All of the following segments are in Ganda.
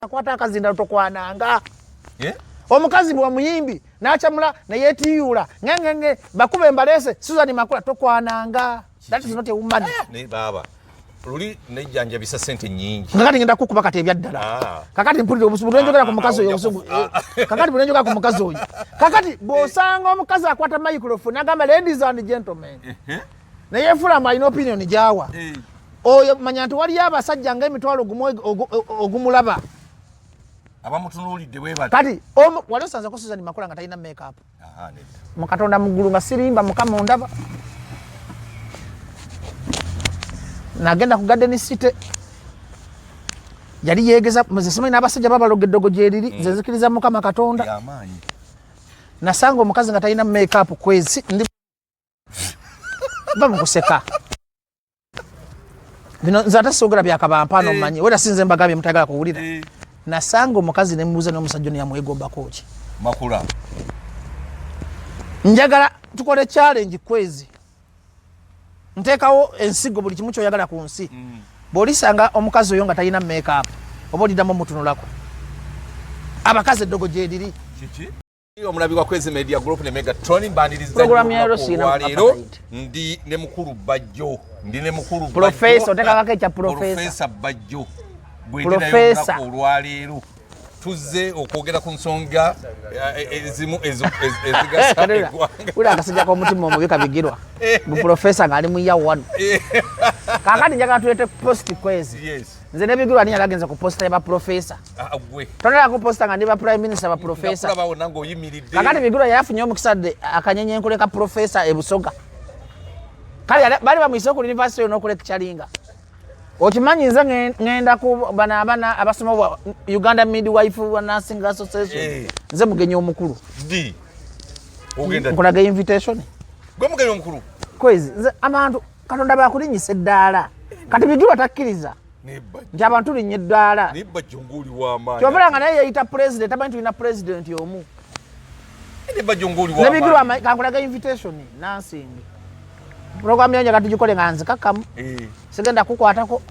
kwata akazinda tokwananga omukazi bwa muyimbi nachamula na yetiyula ngenge bakube mbalese Susan Makula tokwananga. That is not a woman. Ne baba luli nejanja bisa sente nyingi kakati ngenda kukuba kati ebyaddala kakati mpulire obusubu njogera ku mukazi oyo obusubu kakati bwe njogera ku mukazi oyo kakati bosanga omukazi akwata microphone agamba ladies and gentlemen naye Fulham alina opinion jawa oyo manya nti waliyo abasajja ng'emitwalo ogumulaba abamutunuulidde bwe bati kati wali osanze ko Susan Makula nga talina makeup mukatonda muggulu nga sirimba mukama ondaba nagenda ku Garden City yali yegeza muzisimani n'abasajja babalogeddogo gyeriri nze nzikiriza mukama katonda y'amaanyi nasanga omukazi nga talina makeup kwezi ndi bamukuseka bino nze ate soogera byakabampaano mmanyi wera sinze mbagambye mutayagala kuwulira nasanga omukazi ne mmubuuza n'omusajja neyamwegombako ki Makula njagala tukole challenge kwezi ntekawo ensigo buli kimu kyoyagala ku nsi bw'olisanga omukazi oyo nga talina makeup oba oliddamu omutunulako abakazi eddogo gyeriri kiki omulabi wa Kwezi Media Group ne Megatron mbaniriza program ya Rosina ndi ne mukulu Bajjo professor otekakako ekya professor Bajjo professor olwaleero tuzze okwogera ku nsonga ezimu ezigasa ula akasajja k'omutima omubika bigirwa mu professor ng'ali mu year 1 kakati njagala tulete post Kwezi nze ne bigirwa ani yalagenza ku posta ya ba professor tonera ku posta nga ndi ba prime minister ba professor kakati bigirwa yafunye omukisa akanyenye enkuleka professor e Busoga kale bali bamuyise ku university n'okulekchalinga okimanyi nze ngenda ku bana abasoma Uganda Midwife Nursing Association nze mugenyi omukulu ndi ogenda nkulaga invitation gwe mugenyi omukulu Kwezi nze abantu katonda bakulinyisa eddaala kati bigirwa takkiriza nti abantu linnye eddaala nebajongoli w'amaanyi kyobera nga naye yayita president amanyi tulina president omu nebajongoli w'amaanyi nebigirwa kankulaga invitation Nursing program yange kati gikole nga nzikakkamu sigenda kukwatako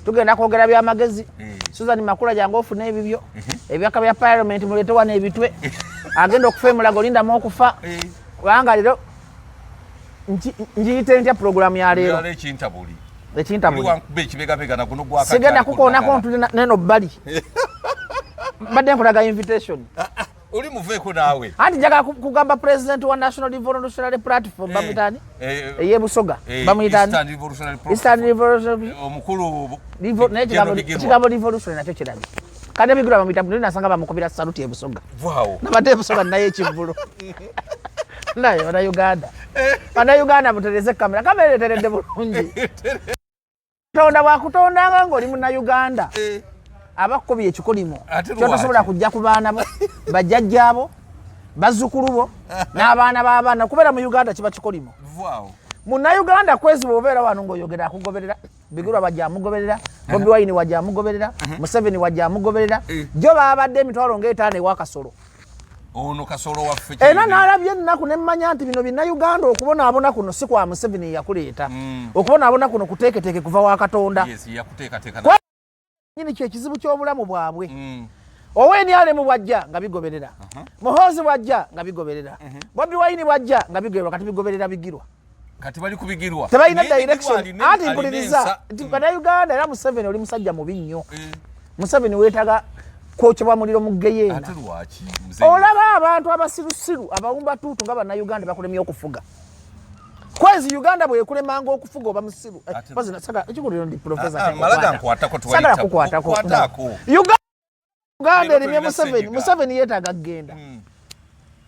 tugenda kwogera byamagezi Susan Makula jangu ofuna ebibyo ebyaka bya parliament mulete wana ebitwe agenda okufemula golindamu okufa kubanga lero njiyite ntya program ya leero ekintabuli sigenda kukoonako ntuli neno bbali mbadde nkulaga invitation oli muveeko naawe anti njagala kugamba president wa National Revolutionary Platform bamuyitani eye Busoga bamuyitani Eastern Revolutionary omukulu ekigambo revolutionary nakyo kirabye kati bigirwa bamuyita nuli nasanga bamukubira saluti e Busoga nabadde Busoga naye ekivvulo naye Bannayuganda mutereze kamera ereteredde bulungi Katonda bwakutondanga ng'oli Munnayuganda abakubye ekikolimo kyotosobola kujja ku baana bo bajjajjaabo bazzukulu bo n'abaana b'abaana kubeera mu Uganda kiba kikolimo Munnayuganda Kwezi bw'obeera wano ng'oyogera akugoberera Bigirwa bajja amugoberera Bobi Wine wajja amugoberera Museveni wajja amugoberera jo baabadde emitwalo ng'etaano ew'akasolo ono kasolo waffe era n'alabye ennaku ne mmanya nti bino Binnayuganda okubonaabona kuno si kwa Museveni yakuleeta okubonaabona kuno kuteeketeeke kuva wa Katonda nyini kyekizibu ky'obulamu bwabwe Oweny mu bwajja nga bigoberera Muhoozi bwajja nga bigoberera Bobi Wine bwajja nga bigoberera kati bigoberera Bigirwa kati bali kubigirwa tebalina direction anti mpuliriza nti Bannayuganda era Museveni oli musajja mubi nnyo Museveni weetaga kwokyebwa muliro mu Geyeena olaba abantu abasirusiru abawumba tuutu nga Bannayuganda bakulemye okufuga Kwezi Uganda bwe kulemanga okufuga oba musiru bazi nasaka ekikuliro ndi professor malaga nkwatako tuwalita Uganda erimye Museveni yeetaaga kugenda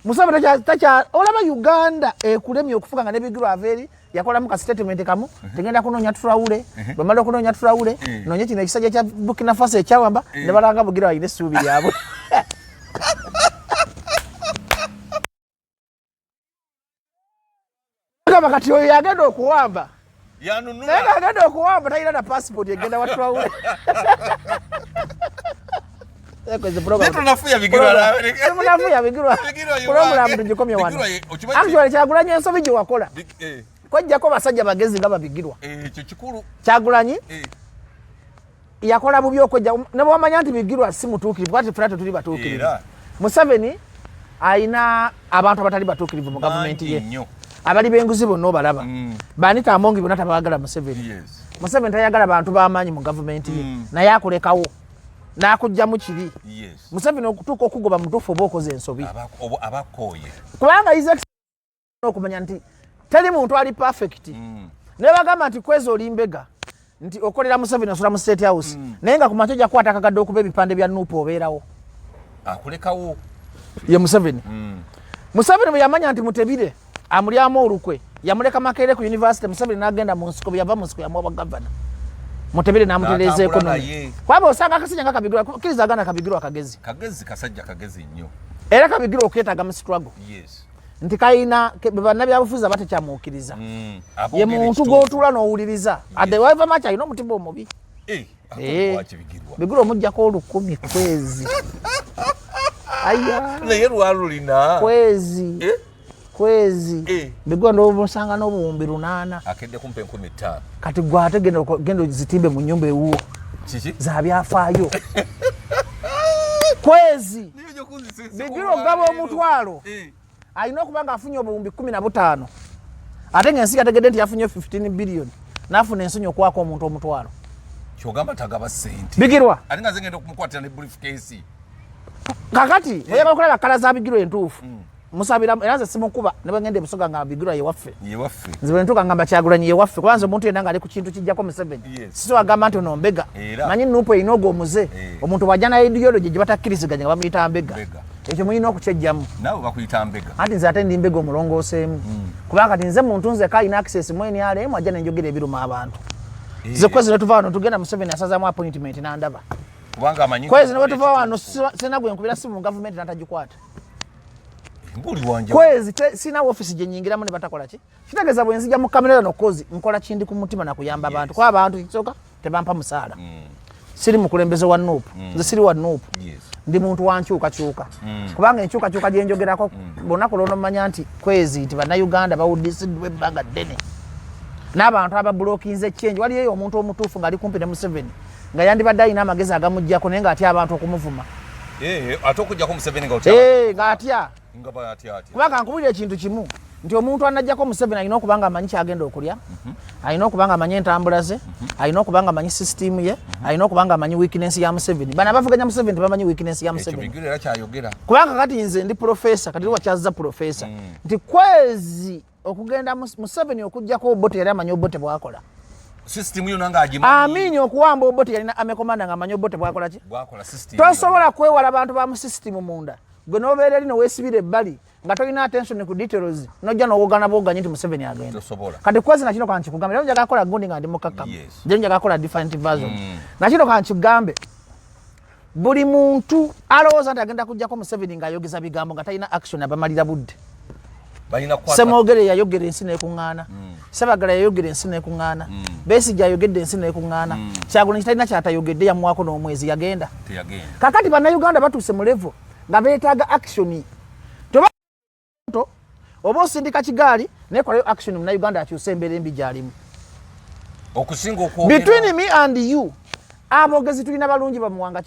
Museveni tacha olaba Uganda ekulemye okufuga nga ne Bigirwa aveeri yakolamu ka statement kamu tegenda kunoonya Traore bamala okunoonya Traore noonye kino ekisajja kya Burkina Faso ekyawamba ne balanga Bugirwa ayina essuubi lyabwe kati oyo yagenda okuwamba naye agenda okuwamba talina na passport egenda wa Traore tunafuya Bigirwa program tugikomye wano actually Kyagulanyi ensobi gye wakola kwejjako basajja bagezi nga Babigirwa ekyo kikulu Kyagulanyi yakola bubi okweja ne bwamanya nti Bigirwa si mutuukirivu bwati fulato tuli batuukirivu Museveni aina abantu abatali batuukirivu mu gavumenti ye abali benguzi bonna obalaba Banita Amongi bonna tabagala Museveni Museveni tayagala bantu b'amaanyi mu gavumenti ye naye akulekawo n'akujja mu kibi Museveni okutuuka okugoba mutuufu oba okoze ensobi abakooye kubanga ize okumanya nti teri muntu ali perfect ne bagamba nti kwezi olimbega nti okolera Museveni osula mu State House naye nga ku makyo ojja kukwata akagadde okuba ebipande bya Nuupu obeerawo akulekawo ye Museveni Museveni bwe yamanya nti Mutebire amulyamu olukwe yamuleka Makerere ku university Museveni n'agenda mu nsiko bwe yava mu nsiko yamuwa gavana Mutebire n'amutereeza ekonomi kwaba osanga akasajja nga Kabigirwa kkiriza agana Kabigirwa kagezi kasajja kagezi nnyo era Kabigirwa okwetaaga mu struggle nti kayina bannabyabufuzi abatekyamuukiriza ye muntu gw'otuula n'owuliriza adde waiva machi alina omutima omubi Bigirwa omuggyako 10 kwezi aya naye lwalulina kwezi Bigirwa ndobusanga n'obuwumbi 8 akedde kumpe 15 kati gwate genda zitimbe mu nyumba ewuwo za byafaayo kwezi Bigirwa ogaba omutwalo alina okuba nga afunye obuwumbi 15 ate ng'ensi yategedde nti yafunye 15 billion n'afuna ensonyi okwaka omuntu omutwalo kyogamba tagaba ssente Bigirwa ate nga zengenda okumukwatira ne briefcase kakati oyagala okulaba kala za Bigirwa entuufu musabira era nze simukuba ne bwe ngenda ebusoga nga Bigirwa yewaffe nze bwe ntuuka ngamba Kyagulanyi yewaffe kubanza omuntu yenna ng'ali ku kintu kijjako Museveni sisi wagamba nti ono mbega manyi Nuupu erina ogwo omuze omuntu wajja na ideology gye batakkiriziganya bamuyita mbega ekyo muyina okukyejjamu naawe bakuyita mbega anti nze ate ndi mbega omulongooseemu kubanga ti nze muntu nze kaalina access mu NRM ajja nenjogera ebiruma abantu nze kwezi ne tuva wano tugenda Museveni asazaamu appointment n'andaba kubanga amanyi kwezi ne bwe tuva wano sina gwe nkubira simu mu gavumenti n'atagikwata mbuli wanja kwezi sina office gye nyingiramu ne batakola ki kitegeeza bwe nzija mu kamera no kozi nkola kindi ku mutima na kuyamba abantu kwa abantu kisoka tebampa musaala siri mukulembeze wa Nuupu nze siri wa Nuupu ndi muntu wankyukakyuka kubanga enkyukakyuka gye njogerako bonna lono mmanya nti kwezi nti bannayuganda bawuddisiddwa ebbanga ddene n'abantu ababulookinze change waliyo omuntu omutuufu ng'ali kumpi ne Museveni nga yandibadde alina amagezi agamuggyako naye ng'atya abantu okumuvuma ate okuggyako Museveni ng'atya kubanga nkubulira ekintu kimu nti omuntu anajjako Museveni alina okuba nga amanyi kyagenda okulya alina okuba nga amanyi entambula ze alina okuba nga amanyi system ye alina okuba nga amanyi weakness ya Museveni bano abavuganya Museveni tebamanyi weakness ya Museveni kubanga kati nze ndi profesa kati wakyazza profesa nti kwezi okugenda Museveni okuggyako Obote yali amanyi Obote bwakola system yo nanga agimanyi amini okuwamba Obote yalina amekomanda nga amanyi Obote bwakola ki tosobola kwewala abantu ba mu system munda gwe n'obeera lino weesibira ebbali nga tolina attention ku details nojja n'owogana bwoganye nti Museveni agenda kati kwezi nakino kankikugambe era njaga kola gundi nga ndi mukkakkamu nje njaga kola different versions nakino kankigambe buli muntu alowooza nti agenda kujjako Museveni ng'ayogeza bigambo nga talina action abamalira budde Semogere yayogera ensi n'ekuŋŋaana Ssebaggala yayogera ensi n'ekuŋŋaana Besigye yayogedde ensi n'ekuŋŋaana Kyagulanyi talina kyatayogedde yamuwaako n'omwezi yagenda kakati bannayuganda batuuse mu level nga beetaaga action oba osindika kigaali naye kolayo action munnayuganda akyusa embeera embi gy'alimu okusinga okwogera between me and you abogezi tulina balungi bamuwanga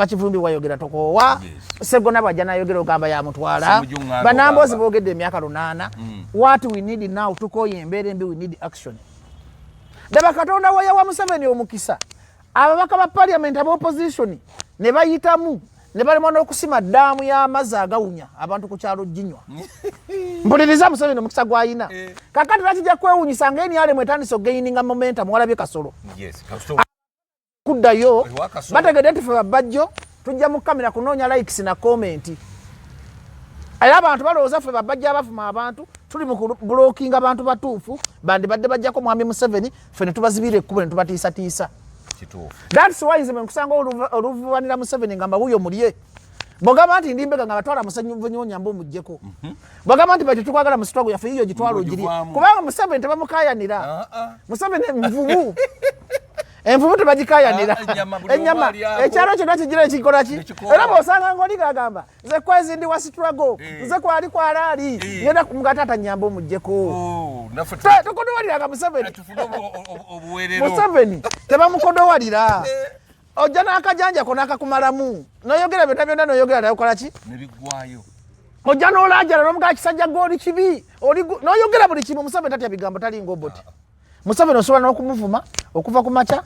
kivumbi wayogera tokoowa Segona bwajja n'ayogera ogamba yamutwala banamboozi boogedde emyaka 8 what we need now tukooye embeera embi we need action daba Katonda we yawa Museveni omukisa ababaka ba parliament ab'opposition ne bayitamu ne balemwa n'okusima ddaamu y'amazzi agawunya abantu ku kyalo Ginywa mpuliriza Museveni omukisa gw'ayina kakati nakijja kwewunyisa ng'NRM etandise ogaininga momentum walabye Kasolo kuddayo bategedde nti ffe babajjo tujja mu kamera kunoonya likes na comment era abantu balowooza ffe babajja abafuma abantu tuli mu bulookinga abantu batuufu bandibadde bajjako mwami Museveni ffe ne tubazibira ekkubo ne tubatiisatiisa that's why nze nkusanga oluvubanira Museveni ngamba wuyo mulye bogamba nti ndi mbega nga batwala Museveni nyambo mujjeko bogamba nti bati tukwagala mu struggle yaffe yiyo gitwala ogiri kubanga Museveni tebamukayanira Museveni envubu envubu tebagikayanira ennyama ekyalo kyonna kigira ekikola ki era bw'osanga ng'oli gagamba nze kwezi ndi wa struggle nze kwali kwalaali ngenda mugataata nyambo mujjeko tukudu walira Museveni Museveni tebamukodowalira ojja n'akajanja kona akakumalamu noyogera byonna byonna noyogera naye okola ki nebigwayo ojja n'olajjala n'omugaa kisajja goli kibi noyogera buli kimu Museveni tatya bigambo talinga oboti Museveni osobola n'okumuvuma okuva ku maca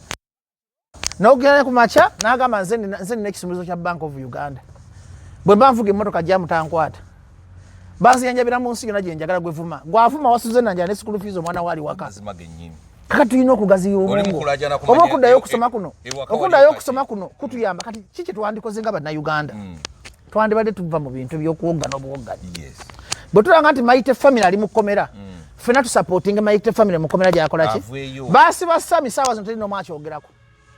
n'ogenda ku maca n'agamba nze nina ekisumuluzo kya Bank of Uganda bwe mba nvuga emmotoka gya mutankwata baziyanjabira mu nsi yonna gye njagala gwevuma gwavuma wasuze nanjala ne school fees omwana waali waka kaka tulina okugaziya obwongo oba okuddayo okusoma kuno kutuyamba kati kiki twandikoze nga bannayuganda twandibadde tuva mu bintu by'okuwoggana obuwoggane bwe tulanga nti Maite family ali mu kkomera ffena tusupportinge Maite family mu kkomera gyakola ki baasiba Sami saawa zino terina omwakyogerako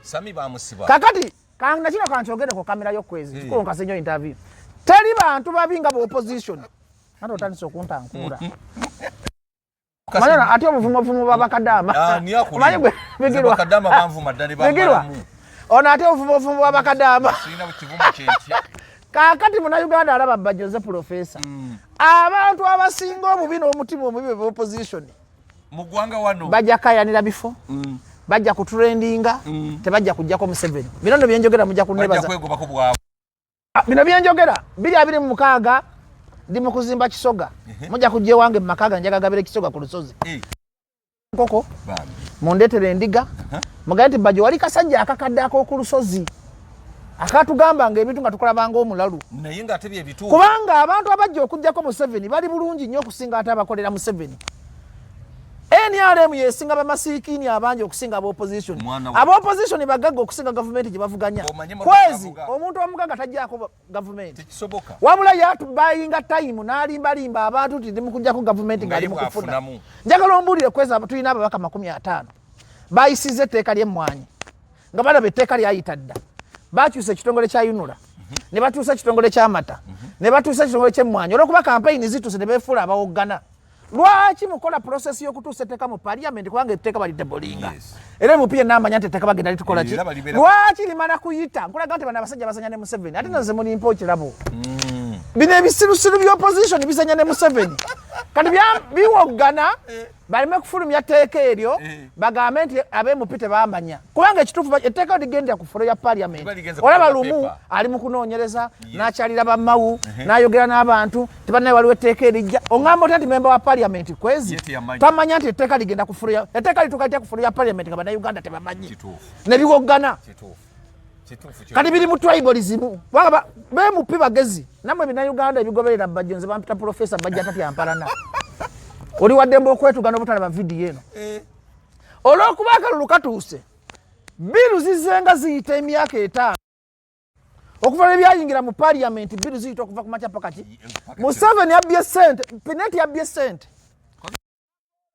Sami bamusiba kakati nakino kankyogere ku kamera y'okkwezi kikonkase nnyo interview teri bantu babi nga opposition ate otandise okuntankuula Manana ate obuvumo babakadama. Bigirwa kadama banvuma ddali bambalamu. Ono ate obuvumo babakadama. Sina bukivumo kyenti. Kakati muna Uganda alaba Bajoze professor. Abantu abasinga obubi n'omutima omubi be opposition. Mugwanga wano. Bajja kayanira bifo. Bajja kutrendinga. Tebajja kujjako Museveni. Binono byenjogera mujja kunebaza. Bajja kwegobako bwawe. Bino byenjogera 226 ndi mu kuzimba Kisoga. Mujja kujje wange mu makaga njaga gabire Kisoga ku lusozi. Koko. Mundetere endiga. Mugaye Bajo wali kasajja akakadde ku lusozi. Akatugamba ng'ebintu nga tukolabanga omulalu. Naye nga atebye ebitu. Kubanga abantu abajja okujjako Museveni bali bulungi nnyo okusinga ate abakolera Museveni. NRM yesinga bamasiikini abangi okusinga opposition. Opposition bagagga okusinga government gye bavuganya. Kwezi omuntu omugaga tajjako government. Tekisoboka. Wabula yatu bayinga time n'alimbalimba abantu ti ndi mukujjako government ngali mu kufuna. Njagala ombulire kwezi tulina ababaka 50. Bayisize etteeka ly'emmwanyi. Nga balaba etteeka lyayitadda. Bakyusa ekitongole kya Yunula. Ne batuusa ekitongole ky'amata. Ne batuusa ekitongole ky'emmwanyi. Olwokuba campaign zituuse ne beefuula abawoggana. Lwaki mukola process y'okutuusa etteeka mu parliament kubanga etteeka balitabolinga. Era mupiye n'amanya nti etteeka bagenda litukola ki? Lwaki limala kuyita? Nkulaga nti bano abasajja basanya ne Museveni. Ate naze munimpa ekirabo. Bino ebisirusiru by'opposition bisanya ne Museveni. Kati biwoggana balime kufulumya tteeka eryo bagambe nti ab'emupite bamanya. Kubanga ekituufu etteeka ligenda ku folo ya parliament. Olaba lumu ali mu kunoonyereza n'akyalira bammawu n'ayogera n'abantu tebanaye waliwo etteeka erijja. Ongamba otya nti memba wa parliament kwezi tamanya nti etteeka ligenda ku folo ya etteeka lituuka litya ku folo ya parliament nga bannayuganda tebamanyi. Ne biwoggana. Kati biri mu tribalism. Waba bemupi bagezi. Namwe bannayuganda ebigoberera Bajonze bampita professor bajja tatya mpalana. Oli wadembo okwetugana obutalaba video eno. Olwokuba akalulu katuuse. Biru zizenga ziyita emyaka 5. Okuva ebyayingira mu parliament biru ziyita okuva ku macha pakati. Museveni abye sente, Pineti abye sente.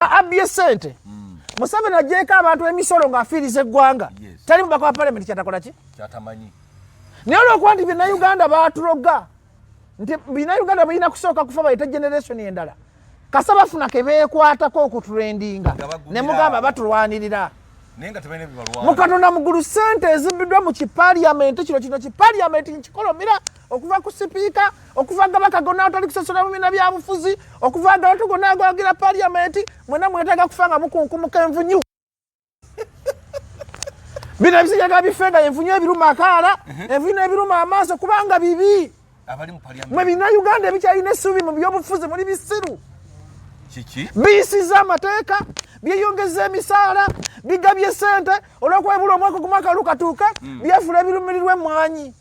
Abye sente. Museveni ajeka abantu emisolo ng'afiiriza eggwanga. Tali mubaka wa parliament kyatakola ki? Kyatamanyi. Naye olwokuba nti bannayuganda baatuloga. Nti bannayuganda balina kusooka kufa bayita generation endala. Kasa bafuna ke beekwatako okutrendinga. Ne mugamba batulwanirira. Nenga tebene bibalwa. Mukatonda mugulu sente ezibiddwa mu kiparliament kino kiparliament nkikolomera okuva ku sipiika okuva gabaka gonna otali kusosola mu bina byabufuzi okuva abantu gonna agwagira parliament mwena mwetaaga kufanga mukunkumuka envunyu. Bino ebisijaga bifenga envunyu ebiruma akaala envunyu ebiruma amaaso kubanga bibi. Abali mu parliament. Mwe bina Uganda ebikyalina essuubi mu byobufuzi muri bisiru. Kiki? Bisiza amateeka byeyongeza emisaala bigabye sente olwokwebula omwaka gumwaka lukatuuka byefula ebirumirirwa emmwanyi.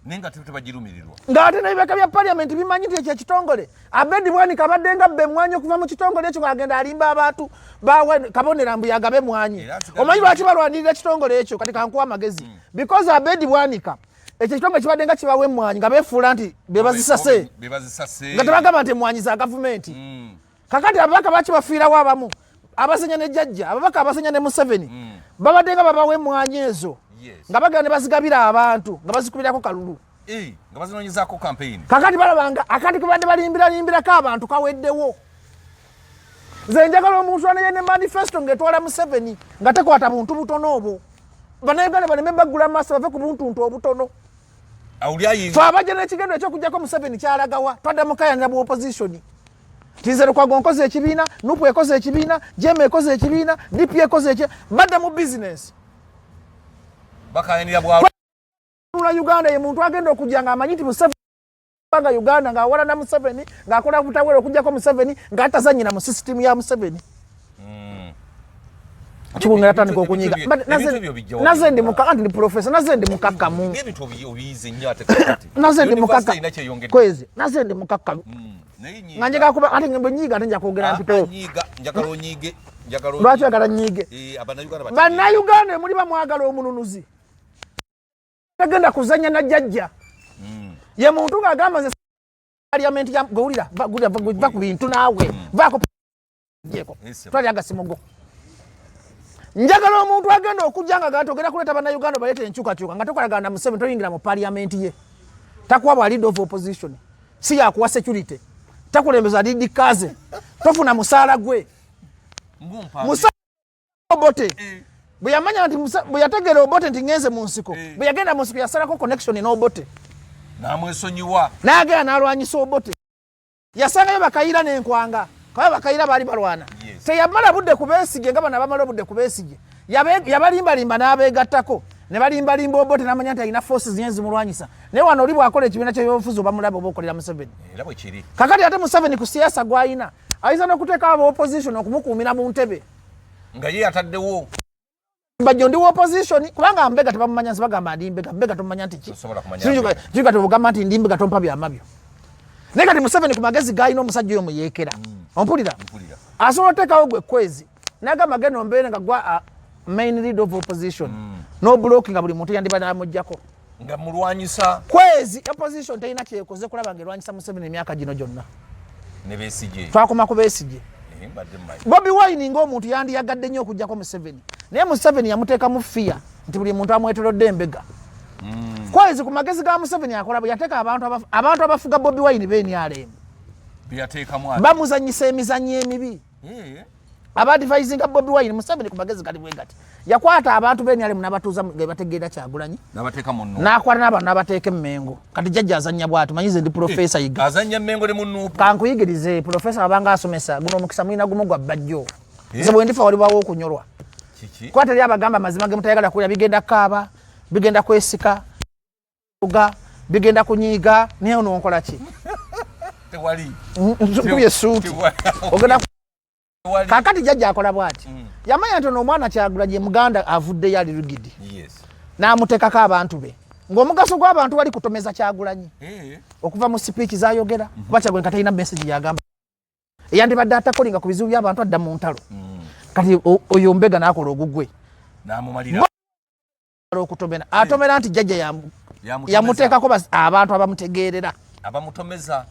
Nenga tebagirumirirwa. Ng'ate n'ebibaka bya parliament bimanyi nti ekyo ekitongole Abedi Bwanika abadde nga bbe emmwanyi okuva mu kitongole ekyo agenda alimba abantu bawe kabonera mbu yagabe emmwanyi. Omanyi lwaki balwanirira ekitongole ekyo kati kankuwa amagezi. Because Abedi Bwanika ekyo ekitongole kibadde nga kibawa emmwanyi nga beefuula nti bebazisase. Nga tebagamba nti emmwanyi za gavumenti. Kakati ababaka bakibafiirawo abamu. Abasenya ne jjajja ababaka abasenya ne Museveni babadde nga babawa emmwanyi ezo nga bagenda ne bazigabira abantu nga bazikubirako kalulu nga bazinoonyezaako campaign. Kakati balabanga akati ke badde balimbirako abantu kaweddewo. Nze njagala omuntu anaye ne manifesto ng'etwala Museveni nga tekwata buntu butono obwo. Bannayuganda baleme baggula maaso bave ku buntuntu obutono. Fe abajja n'ekigendo eky'okuggyako Museveni kyalagawa twadda mukayanira bwa opposition. Tizero kwa gonkoze ekibiina, Nupu ekoze ekibiina, Jeme ekoze ekibiina, DP ekoze ekibiina, badda mu business. Bakayanira bwa Uganda ye muntu agenda okujja nga amanyi nti Museveni banga Uganda nga awala na Museveni nga akola butawera okujjako Museveni nga atazanyira mu system ya Museveni. Chibunga atandika okunyiga. Naze ndi mukaka ndi professor, naze ndi mukaka mu. Ebintu obiyize nnyo ate kati. Naze ndi mukaka. Kwezi, naze ndi mukaka. Nganjega kuba ate ngembe nyiga ate nja kwogera mpito. Nyiga, njagala onyige, njagala onyige. Lwaki agala nyige? Abana Uganda bana Uganda muli bamwagala omununuzi. Tagenda kuzanya na jjajja. Ye muntu ngagamba ze parliament ya gowulira va ku bintu nawe. Vako jeko. Twali agasimogo. Njagala omuntu agenda okujjanga gatogera kuleta bana Uganda balete enchuka nga tokolaga na Museveni toyingira mu parliament ye. Takuwa ba leader of opposition. Si ya kuwa security. Takulembeza didi kaze. Tofuna musala gwe. Musala obote. Bwe yamanya nti bwe yategera obote nti ngenze mu nsiko. Bwe yagenda mu nsiko yasalako connection n'obote. Namwesonyiwa. N'agenda n'alwanyisa obote. Yasangayo bakayira n'enkwanga. Kaba bakayira bali balwana. Teyamala budde kubeesige nga bana bamala budde kubeesige. Yabalimba n'abeegattako. Ne balimba obote n'amanya nti alina forces nyenzi mulwanyisa. Naye wano oli bw'akola ekibiina ky'ebyobufuzi bamulaba oba okolera Museveni. Era bwe kiri. Kakati ate Museveni ku siyaasa gw'ayina. Ayinza n'okuteeka aba opposition okumukuumira mu ntebe. Nga ye ataddewo. Bajjo ndi opposition kubanga mbega tebamumanya nsibagamba ndi mbega tomanya nti ki. Sinjuga tobugamba nti ndi mbega tompa byamabyo. Naye kati Museveni ku magezi g'ayina omusajja oyo muyeekera. Ompulira? Asobola oteekawo gwe kwezi. N'agamba genda ombeere nga gwa main leader of opposition. No blocking buli muntu yandibadde amuggyako. Nga mulwanyisa. Kwezi opposition teyina kyekoze kulaba ng'erwanyisa Museveni emyaka gino gyonna. Ne Besigye. Twakoma ku Besigye. Bobi Wine ng'omuntu yandiyagadde nnyo okujjako Museveni. Naye Museveni yamuteeka mu fear nti buli muntu amwetorodde embega. Kwezi ku magezi ga Museveni akola bwe yateeka abantu abafuga Bobi Wine b'NRM. Bamuzanyisa emizannyo emibi. Abadvisinga Bobi Wine Museveni ku magezi gali bwe gati. Yakwata abantu b'NRM n'abatuuza nga bategeera Kyagulanyi. N'abateeka mu Nuupu. N'akwata n'abantu n'abateeka Mmengo. Kati jjajja azannya bw'ati manyize ndi professor yiga. Azannya Mmengo ne mu Nuupu. Kankuyigirize professor abanga asomesa guno omukisa mulina gumu gwa bajjo. Nze bwe ndifa walibawo okunyolwa. Kiki? Kwata lya bagamba mazima ge mutayagala kulya bigenda kaaba, bigenda kwesika, uga, bigenda kunyiga, naye ono nkola ki? Tewali. Kuye suuti. Ogenda kakati jjajja akola bw'ati. Yamanya nti ono omwana Kyagulanyi Muganda avudde yali rigidi. Yes. N'amuteekako abantu be. Ng'omugaso gw'abantu wali kutomeza Kyagulanyi. Okuva mu speech z'ayogera, kuba Kyagulanyi kati alina message yagamba. Eyandibadde atakolinga ku bizibu by'abantu adda mu ntalo. Kati oyo mbega n'akola ogugwe. N'amumalira. Okutomera. Atomera nti jjajja yamuteekako abantu abamutegeerera. Abamutomeza.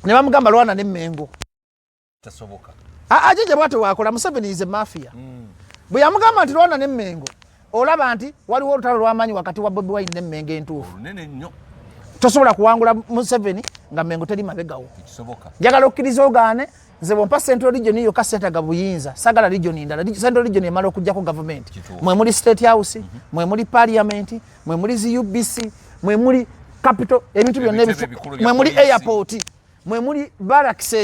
Ne bamugamba lwana ne Mmengo. Tasoboka. Ajjajja bw'atyo wakola Museveni is a mafia. Bwe yamugamba nti lwana ne Mmengo, olaba nti waliwo olutalo lw'amaanyi wakati wa Bobi Wine ne Mmengo entuufu. Lunene nnyo. Tosobola kuwangula Museveni nga Mmengo teri mabegawo. Kisoboka. Njagala okkiriza ogaane, nze bw'ompa Central Region yokka seetaga buyinza, sagala region endala. Central Region emala okuggyako government. Mwe muli State House, mwe muli Parliament, mwe muli ZUBC, mwe muli Capital, ebintu byonna mwe muli airport, mwe muli barracks.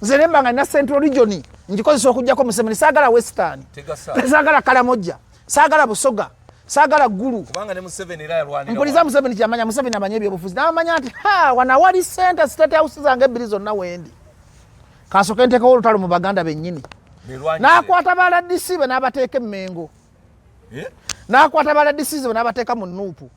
Nze nemba nga nina Central Region ngikozesa okuggyako Museveni, saagala Western, saagala Karamoja, saagala Busoga, saagala Gulu. Kubanga ne Museveni era yalwanira. Mpuliza Museveni kyamanya, Museveni amanya ebyobufuzi. N'amanya nti wana wali center State House zange ebbiri zonna wendi. Kasooke nteekawo olutalo mu Baganda bennyini. N'akwata ba LDC be n'abateeka Mmengo. N'akwata ba LDC be n'abateeka mu Nuupu.